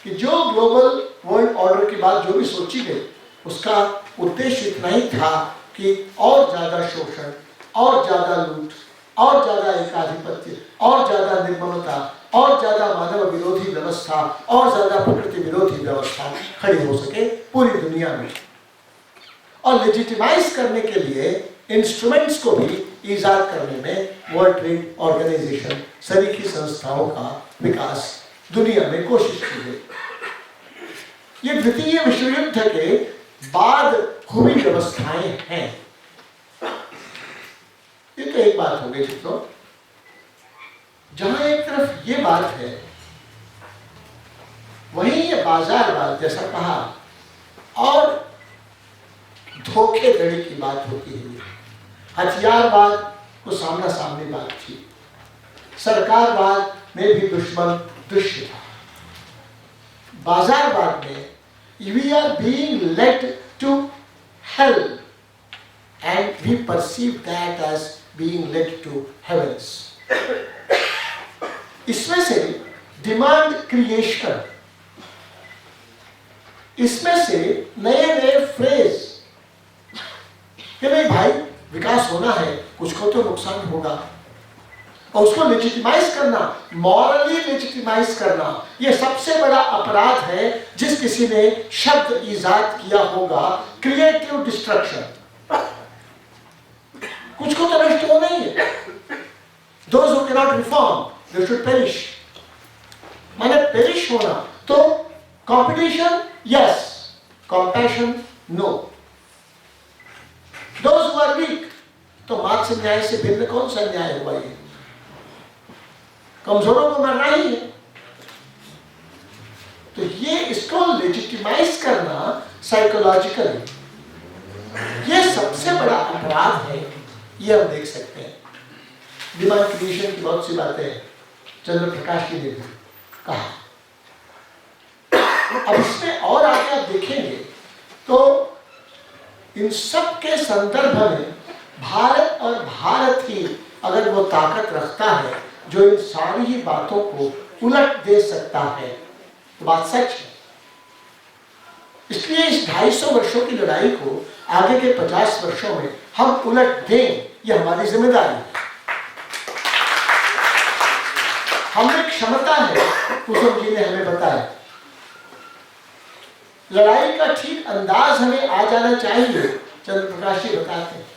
कि जो ग्लोबल वर्ल्ड ऑर्डर की बात जो भी सोची गई उसका उद्देश्य इतना ही था कि और ज्यादा शोषण, और ज्यादा लूट, और ज्यादा एकाधिपत्य, और ज्यादा निर्ममता, और ज्यादा मानव विरोधी व्यवस्था, और ज्यादा प्रकृति विरोधी व्यवस्था खड़ी हो सके पूरी दुनिया में। और लेजिटिमाइज करने के लिए इंस्ट्रूमेंट्स को भी ईजाद करने में वर्ल्ड ट्रेड ऑर्गेनाइजेशन सरीखी संस्थाओं का विकास दुनिया में कोशिश की गई। ये द्वितीय विश्व युद्ध के बाद हुई व्यवस्थाएं हैं। ये तो एक बात हो गई मित्रों। जहां एक तरफ ये बात है वहीं ये बाजारवाद जैसा कहा और धोखेधड़ी की बात होती है। हथियारवाद को सामना सामनी बात थी। सरकारवाद में भी दुश्मन दृश्य था। बाजारवाद में we are being led to hell and we perceive that as being led to heavens। इसमें से डिमांड क्रिएशन, इसमें से नए नए फ्रेज कि नहीं भाई विकास होना है, कुछ को तो नुकसान होगा, और उसको लेजिटिमाइज करना, मॉरली लेजिटिमाइज करना, यह सबसे बड़ा अपराध है जिस किसी ने शब्द ईजाद किया होगा, क्रिएटिव डिस्ट्रक्शन। कुछ को तो नष्ट होना ही है। Those who cannot reform, they should perish। माने पेरिश होना। तो competition yes, compassion no. Those who are weak, तो मार्क्स न्याय से भिन्न कौन सा न्याय हुआ? ये कमजोरों को मरना ही है। तो ये इसको लेजिटिमाइज करना साइकोलॉजिकली ये सबसे बड़ा अपराध है, ये हम देख सकते हैं। डिमांड क्रिएशन की बहुत सी बातें चंद्र प्रकाश जी ने भी कहा। अब इसमें और आगे आप देखेंगे तो इन सब के संदर्भ में भारत और भारत ही अगर वो ताकत रखता है जो इन सारी ही बातों को उलट दे सकता है, तो बात सच है। इसलिए इस 250 वर्षों की लड़ाई को आगे के 50 वर्षों में हम उलट दें, ये हमारी जिम्मेदारी है। हमें क्षमता है, कुसुम जी ने हमें बताया। लड़ाई का ठीक अंदाज हमें आ जाना चाहिए, चंद्र प्रकाश जी बताते हैं।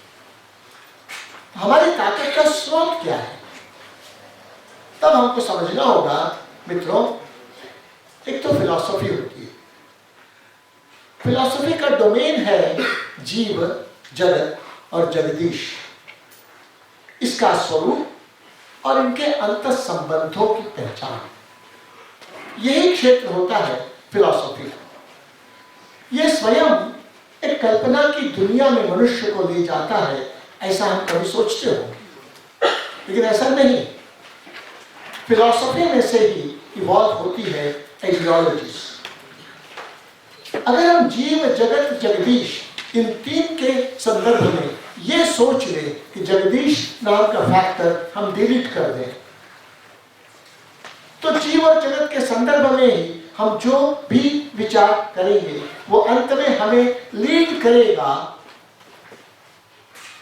हमारी ताकत का स्रोत क्या है, तब हमको समझना होगा मित्रों। एक तो फिलॉसफी होती है। फिलॉसफी का डोमेन है जीव, जगत और जगदीश, इसका स्वरूप और इनके अंतर संबंधों की पहचान। यही क्षेत्र होता है फिलॉसफी। यह स्वयं एक कल्पना की दुनिया में मनुष्य को ले जाता है, ऐसा हम कभी सोचते हो, लेकिन ऐसा नहीं। फिलॉसफी में से ही इवॉल्व होती है आइडियोलॉजीज। अगर हम जीव, जगत, जगदीश इन तीन के संदर्भ में ये सोच ले कि जगदीश नाम का फैक्टर हम डिलीट कर दें, तो जीव और जगत के संदर्भ में ही हम जो भी विचार करेंगे वो अंत में हमें लीड करेगा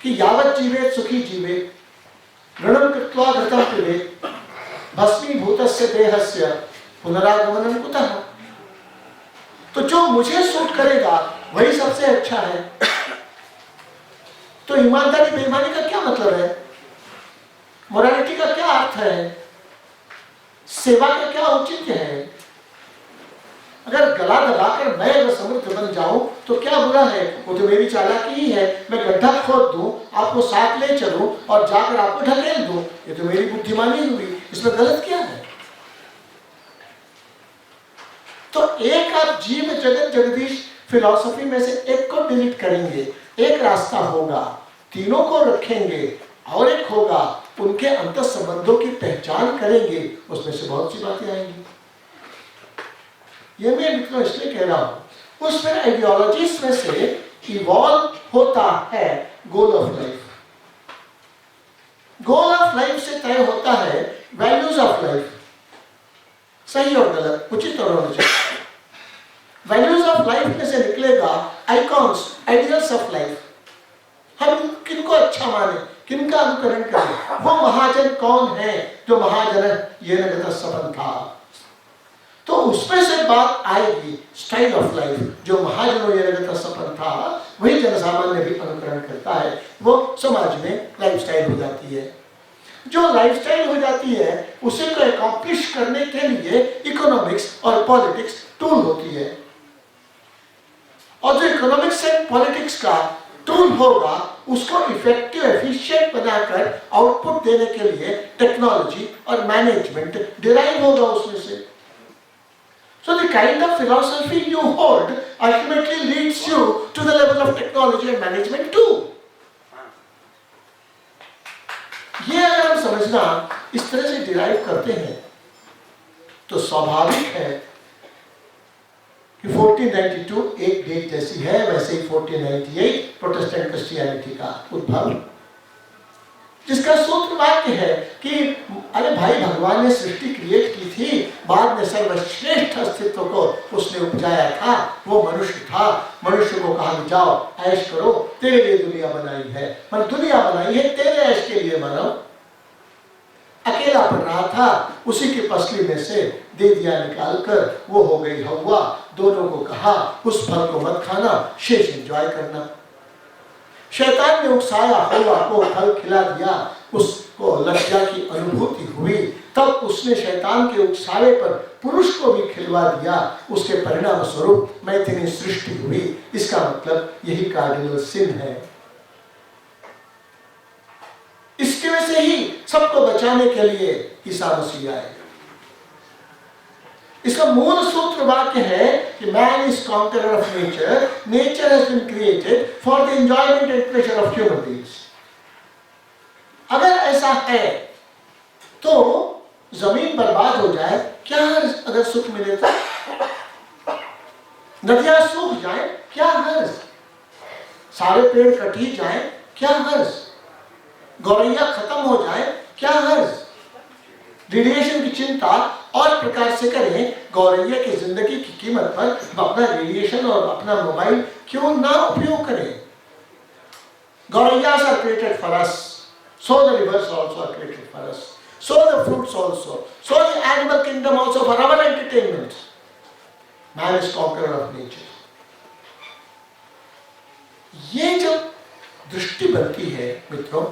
कि यावत् जीवेत् सुखी जीवेत्, ऋणं कृत्वा घृतं पिबेत्, भस्मीभूतस्य देहस्य पुनरागमनं कुतः। तो जो मुझे सूट करेगा वही सबसे अच्छा है। तो ईमानदारी बेईमानी का क्या मतलब है? मोरालिटी का क्या अर्थ है? सेवा का क्या औचित्य है? अगर गला दबाकर मैं अगर समृद्ध बन जाऊं तो क्या बुरा है? वो तो मेरी चालाकी ही है। मैं गड्ढा खोद दूं, आपको साथ ले चलूं और जाकर आपको ढकेल दूं, ये तो मेरी बुद्धिमानी हुई। इसमें गलत क्या है? तो एक आप जीव, जगत, जगदीश फिलॉसफी में से एक को डिलीट करेंगे, एक रास्ता होगा, तीनों को रखेंगे, और एक होगा उनके अंतर संबंधों की पहचान करेंगे, उसमें से बहुत सी बातें आएंगी। ये मैं मित्रों इसलिए कह रहा हूं, उसमें आइडियोलॉजीज में से इवॉल्व होता है goal of life. Goal of life से तय होता है वैल्यूज ऑफ लाइफ, सही और गलत, उचित और अनुचित। वैल्यूज ऑफ लाइफ में से निकलेगा आइकॉन्स, आइडियल्स ऑफ लाइफ। हम किनको अच्छा माने, किनका अनुकरण करें। वो महाजन कौन है जो महाजन ये नगत सपन था, तो उसमें से बात आएगी स्टाइल ऑफ लाइफ। जो महाजनों ये नगत सपन था वही जनसामान्य भी अनुकरण करता है, वो समाज में लाइफ स्टाइल हो जाती है। जो लाइफस्टाइल हो जाती है उसे को अकॉम्प्लिश करने के लिए इकोनॉमिक्स और पॉलिटिक्स टूल होती है, और जो इकोनॉमिक्स एंड पॉलिटिक्स का टूल होगा उसको इफेक्टिव, एफिशिएंट बनाकर आउटपुट देने के लिए टेक्नोलॉजी और मैनेजमेंट डिराइव होगा उसमें से। So the kind of philosophy you hold ultimately leads you to the level of technology and management too. ये अगर हम समझना इस तरह से डिराइव करते हैं तो स्वाभाविक है कि 1492 एक डेट जैसी है, वैसे ही 1498 प्रोटेस्टेंट क्रिश्चियनिटी का उद्भव, जिसका सूत्र वाक्य है कि अरे भाई, भगवान ने सृष्टि क्रिएट की थी, बाद में सर्वश्रेष्ठ अस्तित्व को उसने उपजाया था, वो मनुष्य था। मनुष्य को कहा कि जाओ ऐश करो, तेरे लिए दुनिया बनाई है, मतलब दुनिया बनाई है तेरे ऐश के लिए मानव। अकेला पड़ रहा था, उसी की पसली में से दे दिया निकालकर, वो हो गई हव्वा। दोनों को कहा उस फल को मत खाना, शेष एंजॉय करना। शैतान ने उकसाया, हव्वा को फल खिला दिया, उसको लज्जा की अनुभूति हुई, तब उसने शैतान के उकसावे पर पुरुष को भी खिलवा दिया। उसके परिणाम स्वरूप मैथिली सृष्टि हुई। इसका मतलब यही कार्डिनल सिन है। इसकी वजह से ही सबको बचाने के लिए ईसा मसीह आए। इसका मूल सूत्र वाक्य है कि man is conqueror of nature, nature has been created for the enjoyment and pleasure of human beings. अगर ऐसा है तो जमीन बर्बाद हो जाए क्या हर्ज, अगर सुख मिले तो? नदियां सूख जाए क्या हर्ज, सारे पेड़ कट ही जाए क्या हर्ज, गौरैया खत्म हो जाए क्या हर्ज? रेडिएशन की चिंता और प्रकार से करें, गौरैया की जिंदगी की कीमत पर अपना रेडिएशन और अपना मोबाइल क्यों ना उपयोग करें? Gaureias are created for us, so the rivers also are created for us, so the fruits also, so the animal kingdom also for our entertainment. Man is conqueror of nature. ये जब दृष्टि बनती है मित्रों,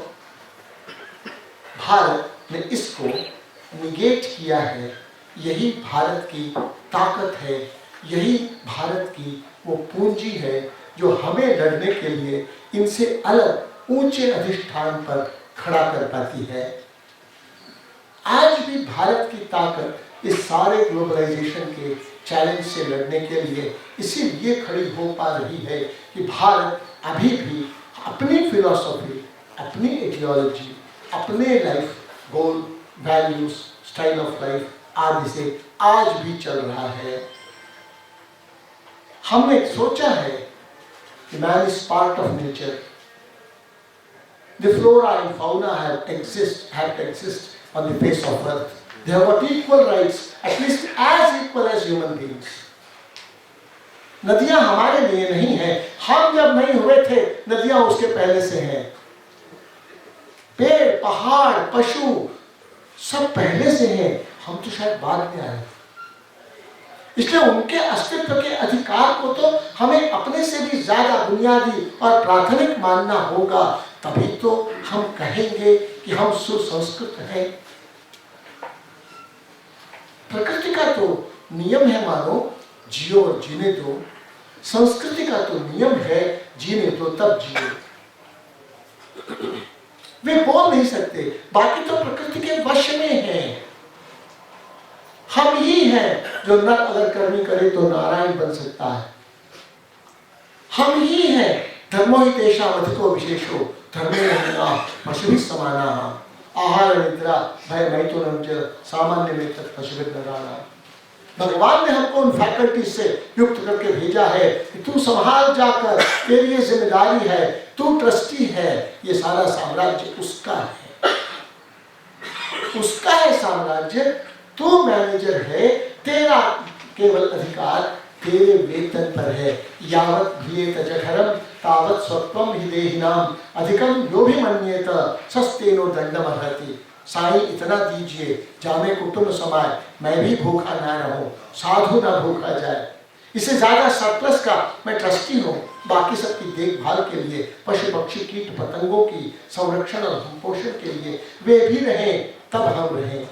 भारत ने इसको निगेट किया है। यही भारत की ताकत है, यही भारत की वो पूंजी है जो हमें लड़ने के लिए इनसे अलग ऊंचे अधिष्ठान पर खड़ा कर पाती है। आज भी भारत की ताकत इस सारे ग्लोबलाइजेशन के चैलेंज से लड़ने के लिए इसीलिए खड़ी हो पा रही है कि भारत अभी भी अपनी फिलॉसफी, अपनी आइडियोलॉजी, अपने life goal, values, style of life आदि से आज भी चल रहा है। हमने सोचा है कि man is part of nature, the flora and fauna have to exist on the face of earth. They have got equal rights, at least as equal as human beings. नदियां हमारे लिए नहीं है, हम जब नहीं हुए थे नदियां उसके पहले से हैं। पेड़, पहाड़, पशु सब पहले से हैं, हम तो शायद बाद में आए। इसलिए उनके अस्तित्व के अधिकार को तो हमें अपने से भी ज्यादा बुनियादी और प्राथमिक मानना होगा, तभी तो हम कहेंगे कि हम सुसंस्कृत हैं। प्रकृति का तो नियम है मानो जियो और जीने दो, संस्कृति का तो नियम है जीने दो तब जियो। वे बोल नहीं सकते, बाकी तो प्रकृति के वश में है। हम ही हैं जो नर अगर कर्मी करे तो नारायण बन सकता है। हम ही हैं धर्मो हि तेषां अधिको विशेषो धर्मे न पशुभिः समानाः आहार निद्रा भय मैथुनं च सामान्य में तत् पशुभिः नराणाम्। भगवान ने हमको उन फैकल्टी से युक्त करके भेजा है कि तू संभाल जाकर, तेरी ये जिम्मेदारी है, तू ट्रस्टी है, ये सारा साम्राज्य उसका है, उसका है साम्राज्य, तू मैनेजर है, तेरा केवल अधिकार तेरे वेतन पर है। यावत् भियेत जठरम तावत् स्वत्वम हि देहिनाम अधिकम यो भी मन्येत सस्तेनो दंडम अर्हति। साईं इतना दीजिए जामे कुटुंब समाए, मैं भी भूखा ना रहूं, साधु ना भूखा जाए। इससे ज्यादा सरप्लस का मैं ट्रस्टी हूँ, बाकी सबकी देखभाल के लिए, पशु पक्षी कीट पतंगों की संरक्षण और पोषण के लिए वे भी रहें तब हम रहें।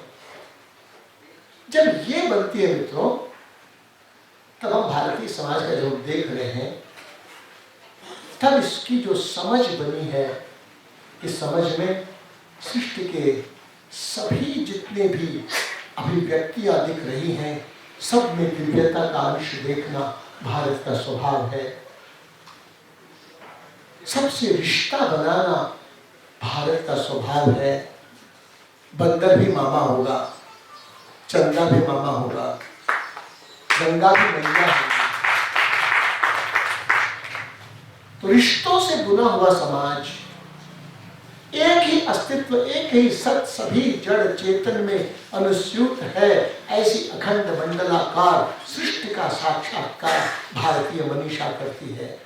जब ये बनती है मित्रों, तब हम भारतीय समाज का जो देख रहे हैं, तब इसकी जो समझ बनी है, इस समझ में सृष्टि के सभी जितने भी अभिव्यक्तियां दिख रही हैं, सब में दिव्यता का अंश देखना भारत का स्वभाव है। सबसे रिश्ता बनाना भारत का स्वभाव है। बंदर भी मामा होगा, चंदा भी मामा होगा, गंगा भी मैया होगी। तो रिश्तों से बुना हुआ समाज, एक ही अस्तित्व, एक ही सत सभी जड़ चेतन में अनुस्यूत है, ऐसी अखंड मंडलाकार सृष्टि का साक्षात्कार भारतीय मनीषा करती है।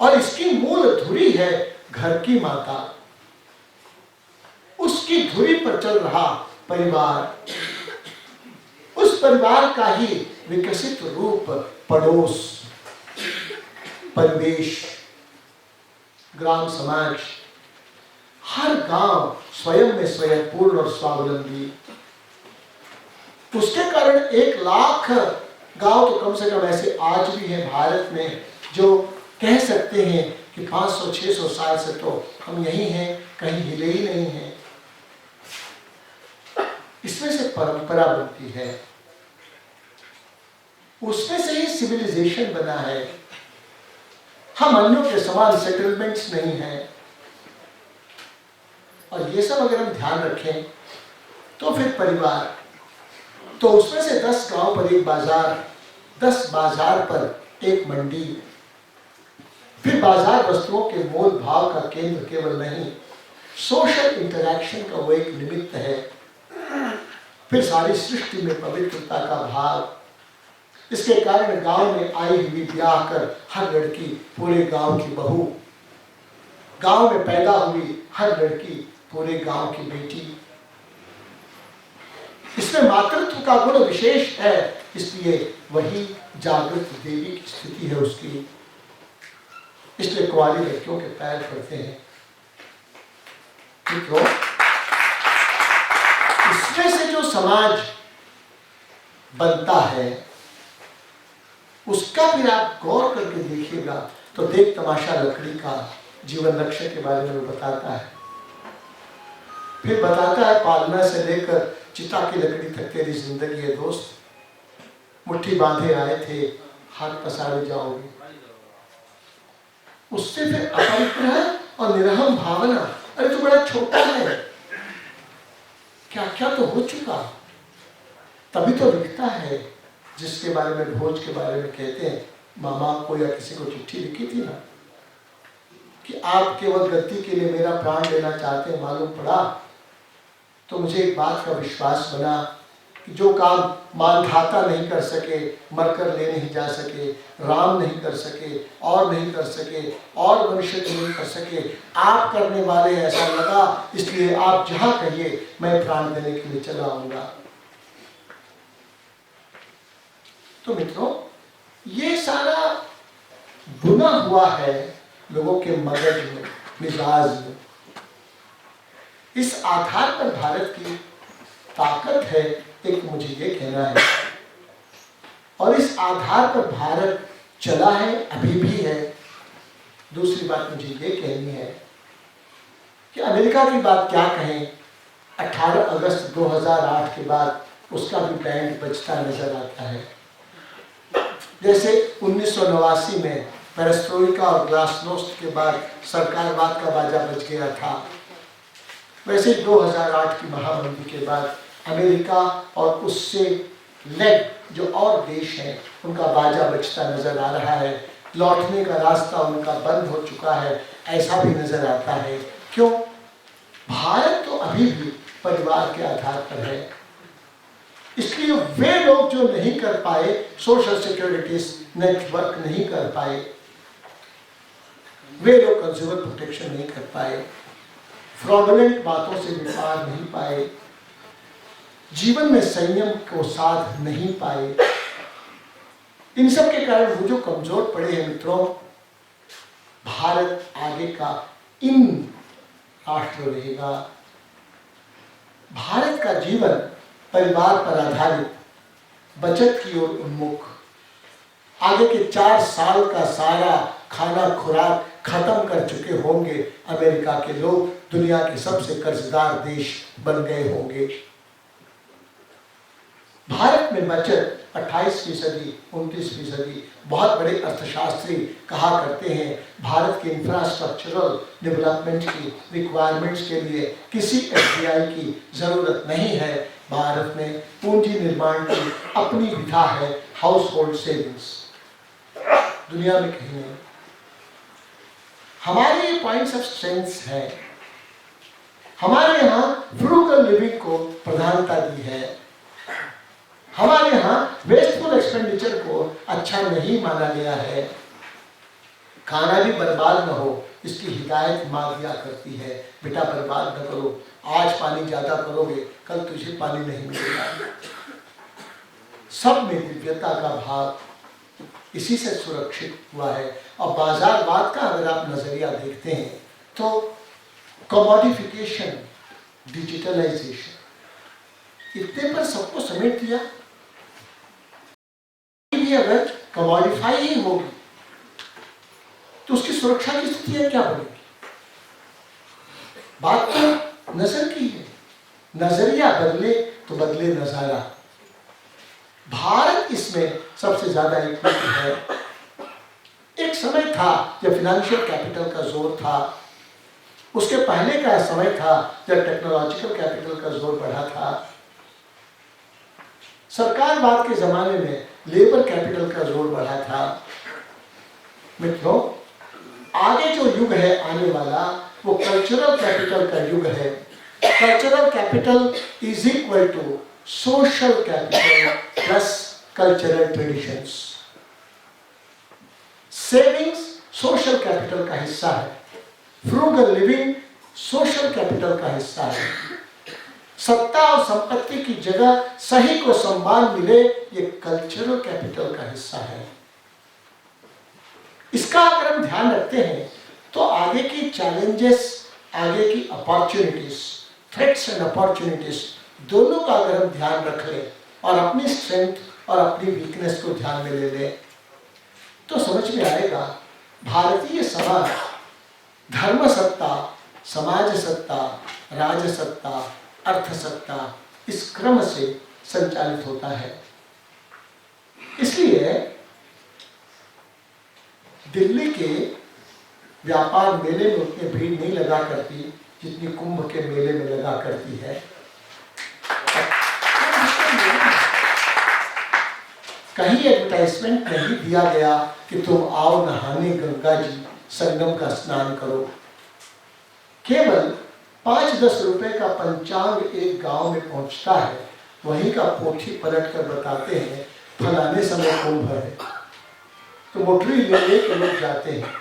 और इसकी मूल धुरी है घर की माता, उसकी धुरी पर चल रहा परिवार, उस परिवार का ही विकसित रूप पड़ोस, परिवेश, ग्राम समाज। हर गांव स्वयं में स्वयं पूर्ण और स्वावलंबी। उसके कारण 1 लाख गांव तो कम से कम ऐसे आज भी हैं भारत में, जो कह सकते हैं कि 500-600 साल से तो हम यही हैं, कहीं हिले ही नहीं है। इसमें से परंपरा बनती है, उसमें से ही सिविलाइजेशन बना है। हम अन्यों के समान सेटलमेंट्स नहीं हैं। और ये सब अगर हम ध्यान रखें तो फिर परिवार, तो उसमें से 10 गांव पर एक बाजार, 10 बाजार पर एक मंडी, फिर बाजार वस्तुओं के मोल भाव का केंद्र केवल नहीं, सोशल इंटरैक्शन का वो एक निमित्त है। फिर सारी सृष्टि में पवित्रता का भाव। इसके कारण गांव में आई हुई ब्याह कर हर लड़की पूरे गांव की बहू, गांव में पैदा हुई हर लड़की पूरे गांव की बेटी। इसमें मातृत्व का गुण विशेष है, इसलिए वही जागृत देवी की स्थिति है उसकी। इसलिए कुंवारी लड़कियों के पैर पड़ते हैं। मित्रों, इसमें से जो समाज बनता है उसका फिर आप गौर करके देखिएगा तो देख तमाशा लकड़ी का जीवन लक्ष्य के बारे में बताता है। फिर बताता है पालना से लेकर चिता की लकड़ी तक तेरी जिंदगी है दोस्त, मुट्ठी बांधे आए थे हाथ पसारे जाओगे। उससे फिर अपरिग्रह और निरहम भावना, अरे तो बड़ा छोटा है, क्या क्या तो हो चुका, तभी तो लिखता है। जिसके बारे में भोज के बारे में कहते हैं, मामा को या किसी को चिट्ठी लिखी थी ना कि आप केवल गति के लिए मेरा प्राण लेना चाहते हैं, मालूम पड़ा तो मुझे एक बात का विश्वास बना कि जो काम मानधाता नहीं कर सके, मरकर ले नहीं जा सके, राम नहीं कर सके और नहीं कर सके और मनुष्य नहीं कर सके, आप करने वाले ऐसा लगा, इसलिए आप जहां कहिए मैं प्राण देने के लिए चला आऊंगा। तो मित्रों, ये सारा बुना हुआ है लोगों के मगज में, मिजाज में। इस आधार पर भारत की ताकत है, एक मुझे ये कहना है, और इस आधार पर भारत चला है, अभी भी है। दूसरी बात मुझे ये कहनी है कि अमेरिका की बात क्या कहें, 18 अगस्त 2008 के बाद उसका भी बैंड बजता नजर आता है। जैसे 1989 में पेरेस्ट्रोइका और ग्लासनोस्ट के बाद सरकारवाद का बाजा बज गया था, वैसे 2008 की महामंदी के बाद अमेरिका और उससे लेग जो और देश हैं उनका बाजा बजता नजर आ रहा है। लौटने का रास्ता उनका बंद हो चुका है, ऐसा भी नजर आता है। क्यों? भारत तो अभी भी परिवार के आधार पर है। इसलिए वे लोग जो नहीं कर पाए, सोशल सिक्योरिटीज नेटवर्क नहीं कर पाए, वे लोग कंज्यूमर प्रोटेक्शन नहीं कर पाए, फ्रॉडुलेंट बातों से निपार नहीं पाए, जीवन में संयम को साध नहीं पाए, इन सब के कारण वो जो कमजोर पड़े हैं मित्रों, भारत आगे का इन राष्ट्र रहेगा। भारत का जीवन परिवार पर आधारित, बचत की ओर उन्मुख, आगे के 4 साल का सारा खाना खुराक खत्म कर चुके होंगे अमेरिका के लोग, दुनिया के सबसे कर्जदार देश बन गए होंगे। भारत में बचत 28%, 29%। बहुत बड़े अर्थशास्त्री कहा करते हैं भारत के इंफ्रास्ट्रक्चरल डेवलपमेंट की रिक्वायरमेंट्स के लिए किसी एफडीआई की जरूरत नहीं है। भारत में पूंजी निर्माण की अपनी विधा है, हाउस होल्ड सेविंग्स, दुनिया में कहीं नहीं। हमारे पॉइंट्स ऑफ स्ट्रेंथ है, हमारे यहाँ फ्रूगल लिविंग को प्रधानता दी है, हमारे यहाँ वेस्टफुल एक्सपेंडिचर को अच्छा नहीं माना गया है। खाना भी बर्बाद न हो इसकी हिदायत माँ दिया करती है, बेटा बर्बाद न करो, आज पानी ज्यादा करोगे कल तुझे पानी नहीं मिलेगा। सब में दिव्यता का भाव इसी से सुरक्षित हुआ है। और बाजारवाद का अगर आप नजरिया देखते हैं तो कमोडिफिकेशन, डिजिटलाइजेशन, इतने पर सबको समेट दिया। भी अगर कमोडिफाई ही होगी तो उसकी सुरक्षा की स्थिति क्या बनेगी? बात तो नजर की है, नजरिया बदले तो बदले नजारा। भारत इसमें सबसे ज्यादा इक्विटी है। एक समय था जब फिनेंशियल कैपिटल का जोर था, उसके पहले का समय था जब टेक्नोलॉजिकल कैपिटल का जोर बढ़ा था। सरकारवाद के जमाने में लेबर कैपिटल का जोर बढ़ा था। मित्रों, आगे जो युग है आने वाला वो कल्चरल कैपिटल का युग है। Cultural capital is equal to social capital plus cultural traditions. Savings social capital का हिस्सा है, फ्रूगल लिविंग सोशल कैपिटल का हिस्सा है। सत्ता और संपत्ति की जगह सही को सम्मान मिले, ये कल्चरल कैपिटल का हिस्सा है। इसका अगर हम ध्यान रखते हैं तो आगे की चैलेंजेस, आगे की अपॉर्चुनिटीज, थ्रेट्स एंड अपॉर्चुनिटीज दोनों का अगर हम ध्यान रख लें और अपनी स्ट्रेंथ और अपनी वीकनेस को ध्यान में ले लें तो समझ में आएगा भारतीय समाज धर्म सत्ता, समाज सत्ता, राज सत्ता, अर्थ सत्ता इस क्रम से संचालित होता है। इसलिए दिल्ली के व्यापार मेले में उतनी भीड़ नहीं लगा करती जितनी कुंभ के मेले में लगा करती है। कहीं एडवर्टाइजमेंट नहीं दिया गया कि तुम आओ नहाने गंगा जी, संगम का स्नान करो। केवल 5-10 रुपए का पंचांग एक गांव में पहुंचता है, वहीं का पोथी पलट कर बताते हैं फलाने समय कुंभ है। तो मोटरी ले के लोग जाते हैं,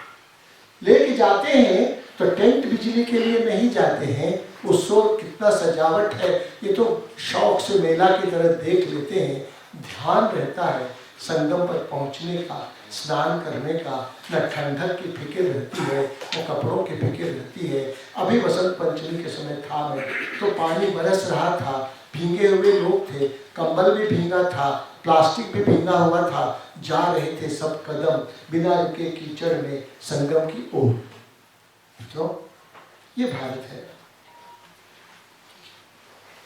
लेके जाते हैं तो टेंट बिजली के लिए नहीं जाते हैं, उस ओर कितना सजावट है ये तो शौक से मेला की तरह देख लेते हैं। ध्यान रहता है संगम पर पहुंचने का, स्नान करने का, न ठंडक की फिक्र रहती है न कपड़ों की फिक्र रहती है। अभी वसंत पंचमी के समय था मैं तो पानी बरस रहा था, भीगे हुए लोग थे, कंबल भी भीगा था, प्लास्टिक भी भीगा हुआ था, जा रहे थे सब कदम बिना रुके कीचड़ में संगम की ओर। तो ये भारत है।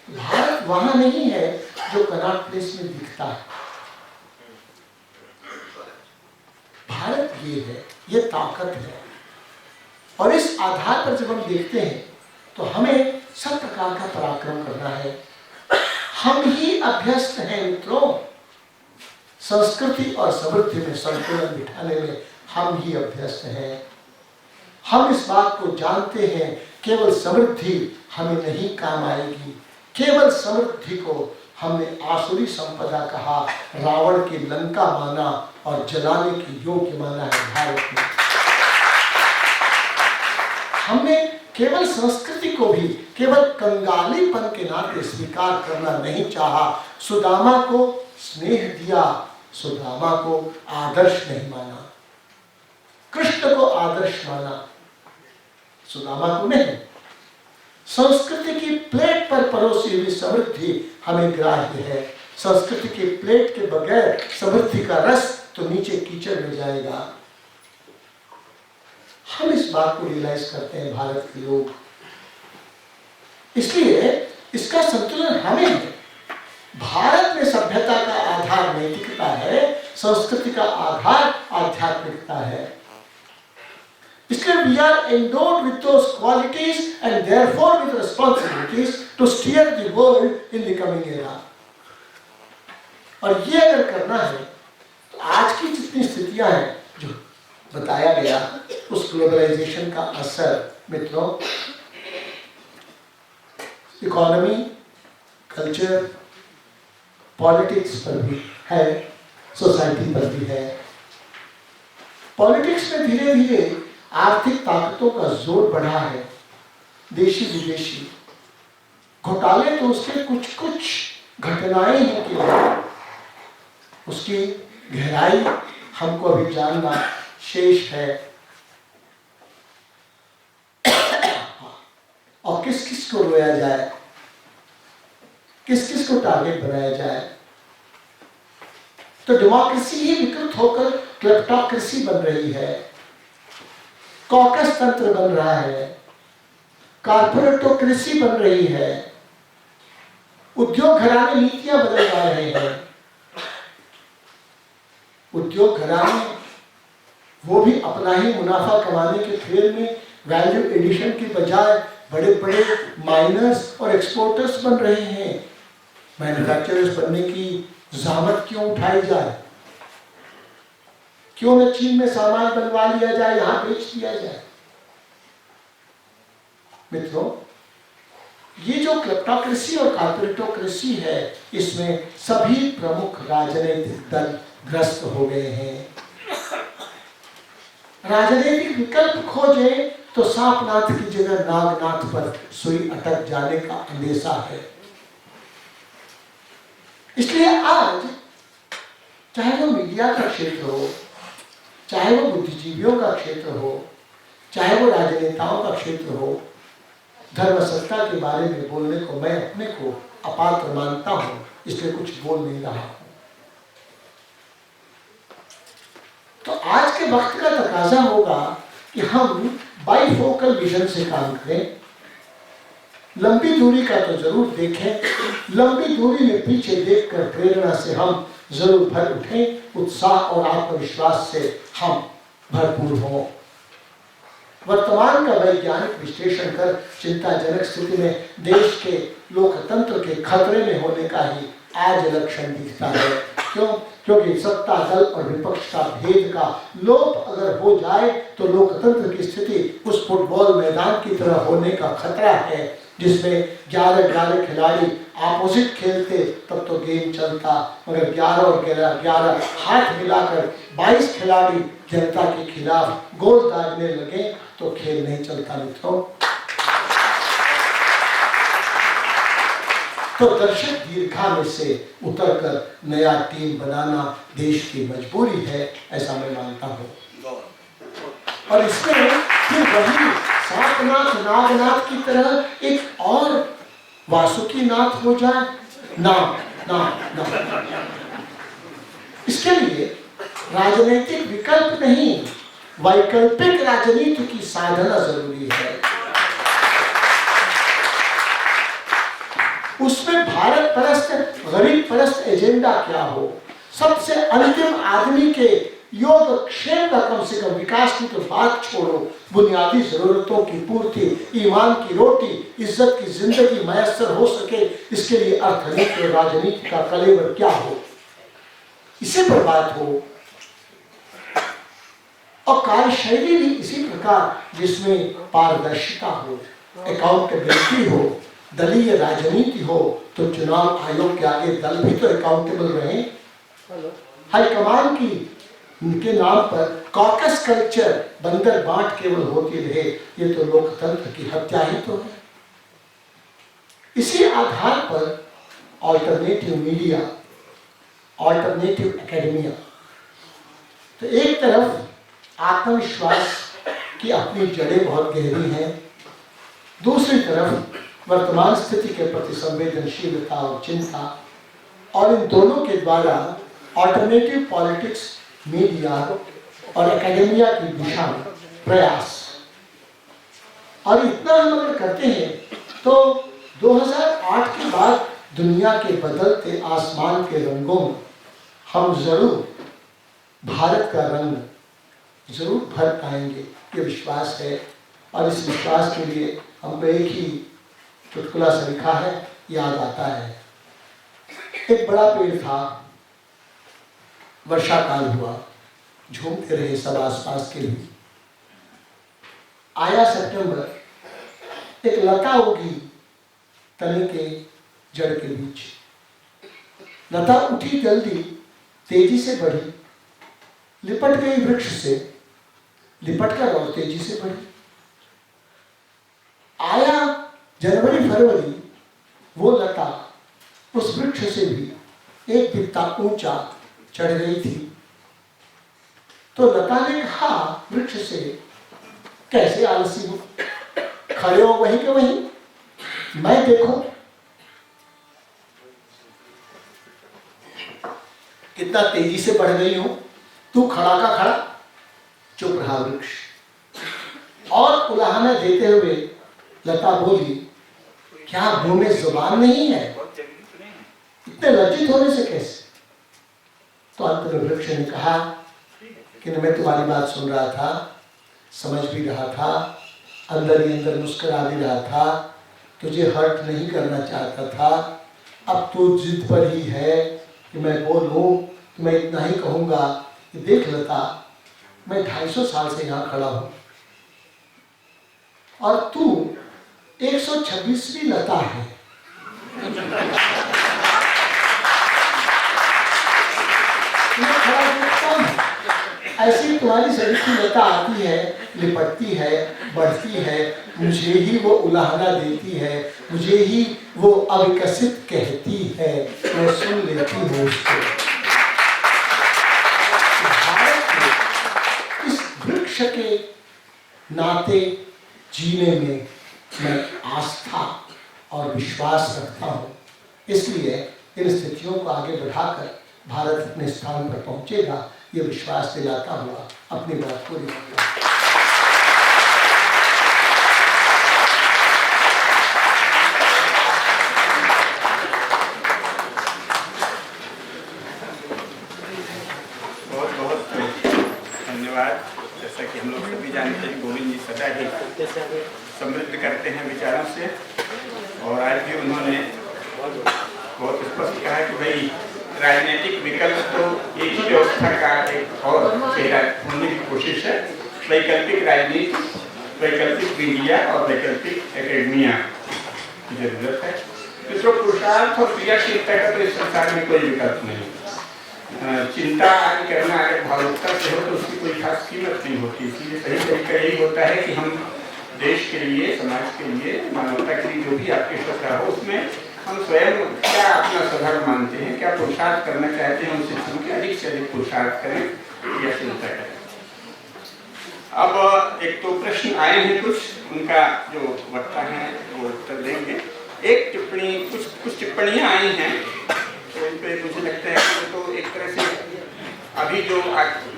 भारत वहां नहीं है जो कनॉट प्लेस में दिखता है। भारत ये है, ये ताकत है। और इस आधार पर जब हम देखते हैं तो हमें सब प्रकार का पराक्रम करना है। हम ही अभ्यस्त हैं मित्रों, संस्कृति और समृद्धि में संतुलन बिठाने में हम ही अभ्यस्त हैं। हम इस बात को जानते हैं केवल समृद्धि हमें नहीं काम आएगी। केवल समृद्धि को हमने आसुरी संपदा कहा, रावण की लंका माना और जलाने की योग्य माना है भारत में। हमने केवल संस्कृति को भी केवल कंगालीपन के नाते स्वीकार करना नहीं चाहा। सुदामा को स्नेह दिया, सुदामा को आदर्श नहीं माना। कृष्ण को आदर्श माना, सुदामा को नहीं। संस्कृति की प्लेट पर परोसी हुई समृद्धि हमें ग्राह्य है। संस्कृति की प्लेट के बगैर समृद्धि का रस तो नीचे कीचड़ में जाएगा। हम इस बात को रियलाइज करते हैं भारत के लोग, इसलिए इसका संतुलन हमें है। भारत में सभ्यता का आधार नैतिकता है, संस्कृति का आधार आध्यात्मिकता है। इसलिए we are endowed with those qualities and therefore with responsibilities to steer the world in the coming era. और ये अगर करना है तो आज की जितनी स्थितियां हैं जो बताया गया, उस ग्लोबलाइजेशन का असर मित्रों इकोनॉमी, कल्चर, पॉलिटिक्स पर भी है, सोसाइटी पर भी है। पॉलिटिक्स में धीरे धीरे आर्थिक ताकतों का जोर बढ़ा है, देशी विदेशी घोटाले तो उसके कुछ कुछ घटनाएं हैं केवल, उसकी गहराई हमको अभी जानना शेष है। और किस किस को रोया जाए, किस किस को टारगेट बनाया जाए। तो डेमोक्रेसी ही विकृत होकर क्लेप्टोक्रेसी बन रही है, कॉकस तंत्र बन रहा है। कारपोरेटोक्रेसी बन रही है, उद्योग घराने नीतियां बदल जा रहे हैं। उद्योग घराने वो भी अपना ही मुनाफा कमाने के खेल में वैल्यू एडिशन की बजाय बड़े बड़े माइनर्स और एक्सपोर्टर्स बन रहे हैं। मैन्युफैक्चरर्स बनने की जहमत क्यों उठाई जाए? क्यों न चीन में सामान बनवा लिया जाए, यहां बेच दिया जाए? मित्रों, ये जो क्लेप्टोक्रेसी और कॉर्पोरेटोक्रेसी है, इसमें सभी प्रमुख राजनीतिक दल ग्रस्त हो गए हैं। राजनीतिक विकल्प खोजें तो सांपनाथ की जगह नागनाथ पर सुई अटक जाने का अंदेशा है। इसलिए आज चाहे वो मीडिया का क्षेत्र हो, चाहे वो बुद्धिजीवियों का क्षेत्र हो, चाहे वो राजनेताओं का क्षेत्र हो, धर्म सत्ता के बारे में बोलने को मैं अपने को अपात्र मानता हूं, इसलिए कुछ बोल नहीं रहा हूं। तो आज के वक्त का तकाजा होगा कि हम बाइफोकल विजन से काम करें। लंबी दूरी का तो जरूर देखें, लंबी दूरी में पीछे देखकर प्रेरणा से हम जरूर भर उठें, उत्साह और आत्मविश्वास से हम भरपूर हों। वर्तमान का वैज्ञानिक विश्लेषण कर चिंताजनक स्थिति में देश के लोकतंत्र के खतरे में होने का ही आज लक्षण दिखता है। क्यों? क्योंकि सत्ता दल और विपक्ष का भेद का लोप अगर हो जाए तो लोकतंत्र की स्थिति उस फुटबॉल मैदान की तरह होने का खतरा है, जिसमें 11-11 खिलाड़ी आपोजिट खेलते तब तो गेम चलता, मगर 11 और 11 हाथ मिलाकर 22 खिलाड़ी जनता के खिलाफ गोल दागने लगे तो खेल नहीं चलता। मित्रों, तो दर्शक दीर्घा में से उतरकर नया टीम बनाना देश की मजबूरी है, ऐसा मैं मानता हूँ। और इसमें फिर वही सांपनाथ नागनाथ की तरह एक और वासुकी नाथ हो जाए ना ना ना। इसके लिए राजनीतिक विकल्प नहीं, वैकल्पिक राजनीति की साधना जरूरी है। उसमें भारत परस्त गरीब परस्त एजेंडा क्या हो, सबसे अंतिम आदमी के योगक्षेम का कम से कम विकास की तो बात छोड़ो, बुनियादी जरूरतों की पूर्ति, ईमान की रोटी, इज्जत की जिंदगी मैसर हो सके, इसके लिए अर्थनीति और राजनीति का कलेवर क्या हो, इसी पर बात हो। और कार्यशैली भी इसी प्रकार जिसमें पारदर्शिता हो, अकाउंटेबिलिटी हो, दलीय राजनीति हो, तो चुनाव आयोग के आगे दल भी तो अकाउंटेबल रहे। हाईकमान की उनके नाम पर कॉकस कल्चर बंदर बांट केवल होती रहे, ये तो लोकतंत्र की हत्या ही तो है। इसी आधार पर ऑल्टरनेटिव मीडिया, ऑल्टरनेटिव एकेडमिया, तो एक तरफ आत्मविश्वास की अपनी जड़ें बहुत गहरी हैं, दूसरी तरफ वर्तमान स्थिति के प्रति संवेदनशीलता और चिंता, और इन दोनों के द्वारा ऑल्टरनेटिव पॉलिटिक्स, मीडिया और एकेडमिया की दिशा में प्रयास। और इतना हम अगर करते हैं तो 2008 के बाद दुनिया के बदलते आसमान के रंगों में हम जरूर भारत का रंग जरूर भर पाएंगे, ये विश्वास है। और इस विश्वास के लिए हम एक ही चुटकुला सा लिखा है, याद आता है। एक बड़ा पेड़ था, वर्षा काल हुआ, झूमते रहे सब आसपास के लिए। आया सितंबर, एक लता उगी तने के जड़ के बीच। लता उठी जल्दी, तेजी से बढ़ी, लिपट गई वृक्ष से, लिपट कर और तेजी से बढ़ी। आया जनवरी फरवरी, वो लता उस वृक्ष से भी एक बित्ता ऊंचा चढ़ गई थी। तो लता ने कहा वृक्ष से, कैसे आलसी हो, खड़े हो वहीं के वहीं, मैं देखो कितना तेजी से बढ़ गई हूं, तू खड़ा का खड़ा। चुप रहा वृक्ष और उलाहना देते हुए लता बोली, क्या मुंह में जुबान नहीं है? इतने लज्जित होने से कैसे? तो अंत में वृक्ष ने कहा कि मैं तुम्हारी बात सुन रहा था, समझ भी रहा था, अंदर ही अंदर मुस्कुरा भी रहा था, तुझे हर्ट नहीं करना चाहता था। अब तो जिद पर ही है कि मैं बोलूं, कि मैं इतना ही कहूंगा कि देख लता, मैं 250 साल से यहाँ खड़ा हूं और तू 126वीं लता है। मैं खड़ा देखता हूं, ऐसी तुम्हारी शरीर की लता आती है, लिपटती है, बढ़ती है, मुझे ही वो उलाहना देती है, मुझे ही वो अविकसित कहती है, मैं सुन लेती हूँ उसको। भारत में इस वृक्ष के नाते जीने में मैं आस्था और विश्वास रखता हूँ। इसलिए इन स्थितियों को आगे बढ़ाकर भारत अपने स्थान पर पहुंचेगा, ये विश्वास दिलाता हुआ अपनी बात पूरी करता हूं। बहुत बहुत धन्यवाद। जैसा कि हम लोग सभी जानते हैं, गोविंद जी सदा ही समृद्ध करते हैं विचारों से, और आज भी उन्होंने बहुत स्पष्ट कहा कि भाई राजनीतिक विकल्प तो एक ही व्यवस्था का एक और चेहरा होने की कोशिश है। वैकल्पिक राजनीति, वैकल्पिक मीडिया और वैकल्पिक एकेडमिया की जरूरत है। तो पुरुषार्थ और क्रियाशीलता का तो इस संसार में कोई विकल्प नहीं। चिंता आदि करना अगर भावुकता से हो तो उसकी कोई खास कीमत नहीं होती। इसलिए सही तरीका यही होता है कि हम देश के लिए, समाज के लिए, मानवता के लिए जो भी आपकी श्रद्धा हो उसमें हम स्वयं क्या अपना स्वधर्म मानते हैं, क्या पुरुषार्थ करना चाहते हैं, उनसे चुन के अधिक से अधिक पुरुषार्थ करें, यह चिंता करें। अब एक तो प्रश्न आए हैं कुछ, उनका जो वक्ता है वो उत्तर देंगे। एक टिप्पणी, कुछ टिप्पणियां आई हैं, तो इन पर मुझे लगता है कि तो एक तरह से अभी जो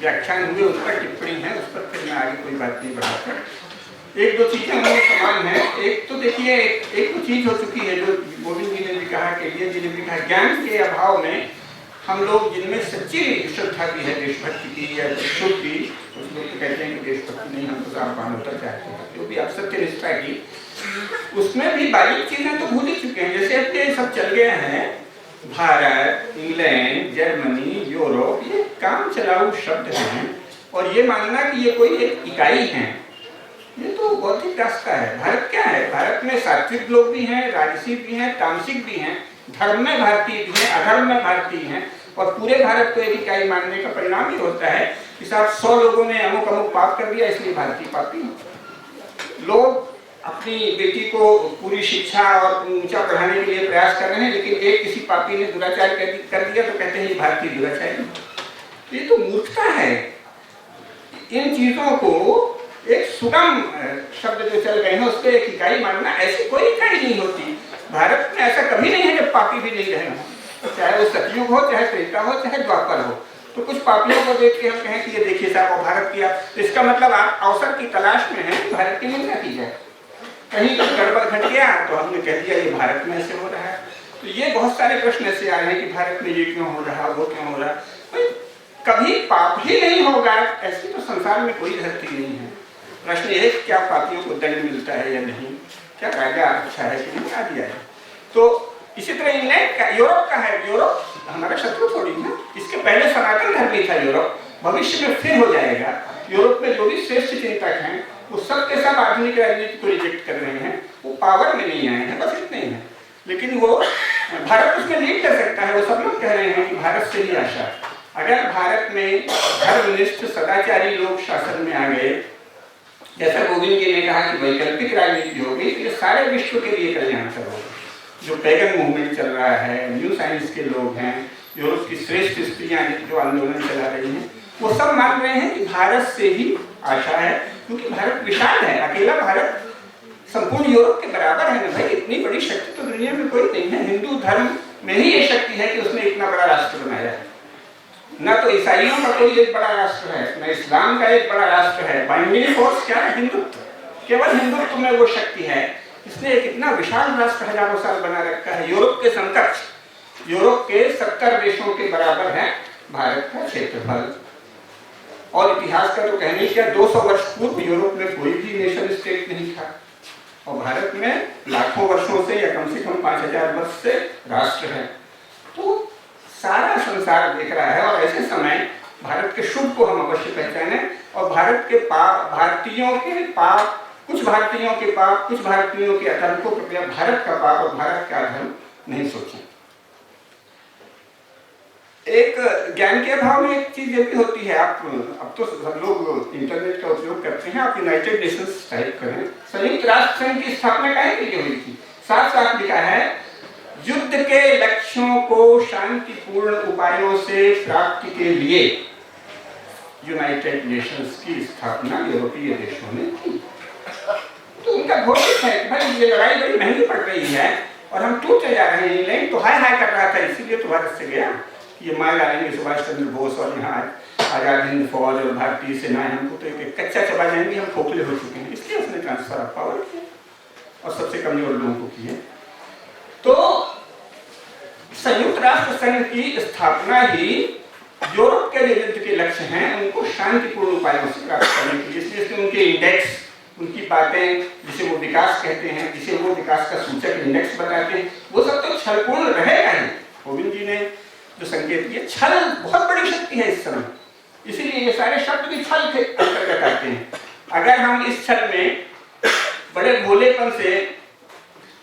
व्याख्यान हुए उस पर टिप्पणी है, उस पर फिर मैं आगे कोई बात नहीं बढ़ाता। एक दो चीजें उनमें समान है। एक तो देखिए, एक तो चीज हो चुकी है जो गोविंद जी ने भी कहा, केलिया जी ने भी कहा, ज्ञान के अभाव में हम लोग जिनमें सच्ची श्रद्धा भी है देशभक्ति की या शुद्ध की, कुछ लोग तो कहते हैं कि देशभक्ति नहीं, हम तो साफ मानवता चाहते हैं, जो भी आप सत्यनिष्ठा की, उसमें भी बारीक चीजें तो भूल ही चुके हैं। जैसे अब ये सब चल गए हैं, भारत, इंग्लैंड, जर्मनी, यूरोप, ये काम चलाऊ शब्द हैं, और ये मानना कि ये कोई एक इकाई है, ये तो बहुत ही रास्ता है। भारत क्या है? भारत में सात्विक लोग भी हैं, राजसी भी हैं, तामसिक भी हैं, धर्म में भारतीय भी हैं, अधर्म में भारतीय हैं, और पूरे भारत को एक इकाई मानने का परिणाम ही होता है कि साहब 100 लोगों ने अमुक अमुक पाप कर दिया इसलिए भारतीय पापी हैं। लोग अपनी बेटी को पूरी शिक्षा और ऊंचा पढ़ाने के लिए प्रयास कर रहे हैं, लेकिन एक किसी पापी ने दुराचार कर दिया तो कहते हैं ये भारतीय दुराचारी। ये तो मूर्खता है। इन चीजों को एक सुगम शब्द जो चल गए हैं उस पर एक इकाई मानना, ऐसी कोई इकाई नहीं होती। भारत में ऐसा कभी नहीं है जब पापी भी नहीं रहे हों, चाहे वो सतयुग हो, चाहे त्रेता हो, चाहे द्वापर हो। तो कुछ पापियों को देख के हम कहें कि ये देखिए साहब भारत किया, तो इसका मतलब आप अवसर की तलाश में हैं कि भारत की निंदा की जाए। कहीं गड़बड़ घट गया तो हमने कह दिया ये भारत में ऐसे हो रहा है। तो ये बहुत सारे प्रश्न ऐसे आ रहे हैं कि भारत में ये क्यों हो रहा, वो क्यों हो रहा। कभी पाप ही नहीं होगा ऐसी तो संसार में कोई धरती नहीं है। प्रश्न ये है क्या पापियों को दंड मिलता है या नहीं, क्या राजा अच्छा है कि नहीं, आदि है। तो इसी तरह इंग्लैंड का, यूरोप का है। यूरोप हमारा शत्रु थोड़ी है, इसके पहले सनातन धर्म ही था यूरोप, भविष्य में फिर हो जाएगा। यूरोप में जो भी श्रेष्ठ चिंतक हैं वो सब के सब आधुनिक राजनीति को रिजेक्ट कर रहे हैं, वो पावर में नहीं आए हैं, बस इतने ही है। लेकिन वो भारत उसमें लीड कर सकता है। वो सब लोग कह रहे हैं कि भारत से ही आशा, अगर भारत में धर्मनिष्ठ सदाचारी लोग शासन में आ गए, जैसा गोविंद जी ने कहा कि वैकल्पिक राजनीति होगी, तो ये सारे विश्व के लिए कल्याणकर होगा। जो पैगन मूवमेंट चल रहा है, न्यू साइंस के लोग हैं, यूरोप की श्रेष्ठ स्त्रियां जो आंदोलन चला रही हैं, वो सब मान रहे हैं कि भारत से ही आशा है, क्योंकि भारत विशाल है। अकेला भारत संपूर्ण यूरोप के बराबर है ना भाई, इतनी बड़ी शक्ति तो दुनिया में कोई नहीं है। हिंदू धर्म में ही ये शक्ति है कि उसने इतना बड़ा राष्ट्र बनाया है। न तो ईसाइयों का कोई एक बड़ा राष्ट्र है, न इस्लाम का एक बड़ा राष्ट्र है। बाइंडिंग फोर्स क्या है? हिंदुत्व। केवल हिंदुत्व में वो शक्ति है इसने एक इतना विशाल राष्ट्र हजारों साल बना रखा है। यूरोप के समकक्ष, यूरोप के 70 देशों के बराबर है भारत का क्षेत्रफल। और इतिहास का तो कहने क्या, 200 वर्ष पूर्व यूरोप में कोई भी नेशन स्टेट नहीं था, और भारत में लाखों वर्षों से या कम से कम 5000 वर्ष से राष्ट्र है। तो सारा संसार देख रहा है, और ऐसे समय भारत के शुभ को हम अवश्य पहचानें, और भारत के पाप, भारतीयों के पाप, कुछ भारतीयों के पाप, कुछ भारतीयों के अधर्म को कृपया भारत का पाप और भारत का अधर्म नहीं सोचें। एक ज्ञान के अभाव में एक चीज ये भी होती है, आप अब तो सब लोग इंटरनेट का उपयोग करते हैं, आप यूनाइटेड नेशंस टाइप करें, संयुक्त राष्ट्र संघ की स्थापना काहे के लिए हुई थी? साफ साफ लिखा है, युद्ध के लक्ष्यों को शांतिपूर्ण उपायों से प्राप्ति के लिए यूनाइटेड नेशंस की स्थापना यूरोपीय देशों ने की। तो उनका घोषित है कि भाई ये लड़ाई बड़ी महंगी पड़ रही है और हम टूटे जा रहे हैं। इंग्लैंड तो हाय हाय कर रहा था, इसीलिए तो भारत से गया, ये मार डालेंगे सुभाष चंद्र बोस और यहाँ आजाद हिंद फौज और भारतीय सेनाएं हमको तो एक कच्चा चबा जाएंगे, हम खोखले हो चुके हैं। इसलिए उसने ट्रांसफर ऑफ पावर किया और सबसे कमजोर लोगों को किए। तो संयुक्त राष्ट्र संघ की स्थापना ही यूरोप के जो युद्ध के लक्ष्य हैं उनको शांतिपूर्ण उपायों से प्राप्त करने के लिए, इसलिए उनके इंडेक्स, उनकी बातें, जिसे वो विकास कहते हैं, जिसे वो विकास का सूचक इंडेक्स बताते हैं, वो सब तो छलपूर्ण रहेगा ही। कोविंद जी ने जो संकेत दिए, छल बहुत बड़ी शक्ति है इस समय, इसीलिए ये सारे शब्द भी छल के अंतर्गत आते हैं। अगर हम इस छल में बड़े भोलेपन से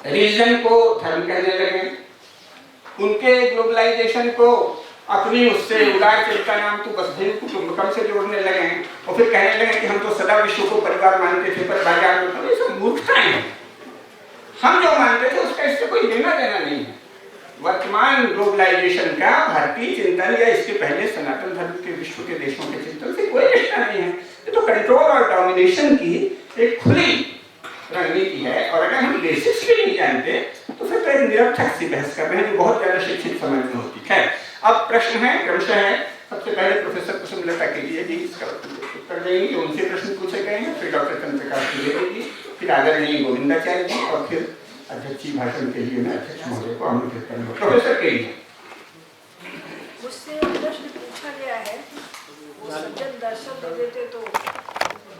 रीजन को धर्म कहने लगे, उनके ग्लोबलाइजेशन को अपनी उससे उदार चिंता नाम तो बस दिन कुटुंबकम से जोड़ने लगे और फिर कहने लगे कि हम तो सदा विश्व को परिवार मानते थे पर बाजार में, तो ये सब मूर्खताएं हैं। हम जो मानते थे उसका इससे कोई लेना देना नहीं है। वर्तमान ग्लोबलाइजेशन का भारतीय चिंतन या इसके पहले सनातन धर्म के विश्व के देशों के चिंतन से कोई रिश्ता नहीं है। ये तो कंट्रोल और डोमिनेशन की एक खुली रणनीति है, और अगर हम बेसिक्स भी नहीं जानते तो फिर तो एक निरर्थक सी बहस कर रहे हैं जो बहुत ज्यादा शिक्षित समझ में होती है। अब प्रश्न है, क्रमशः है। सबसे पहले प्रोफेसर कुसुमलता के लिए जी इसका उत्तर देंगे, उनसे प्रश्न पूछे गए हैं, फिर डॉक्टर चंद्रप्रकाश द्विवेदी जी, फिर आदरणीय गोविंदाचार्य जी, और फिर अध्यक्षीय भाषण के लिए मैं अध्यक्ष महोदय को आमंत्रित करूंगा। प्रोफेसर के लिए मुझसे प्रश्न पूछा गया है, वो सज्जन दर्शन दे देते तो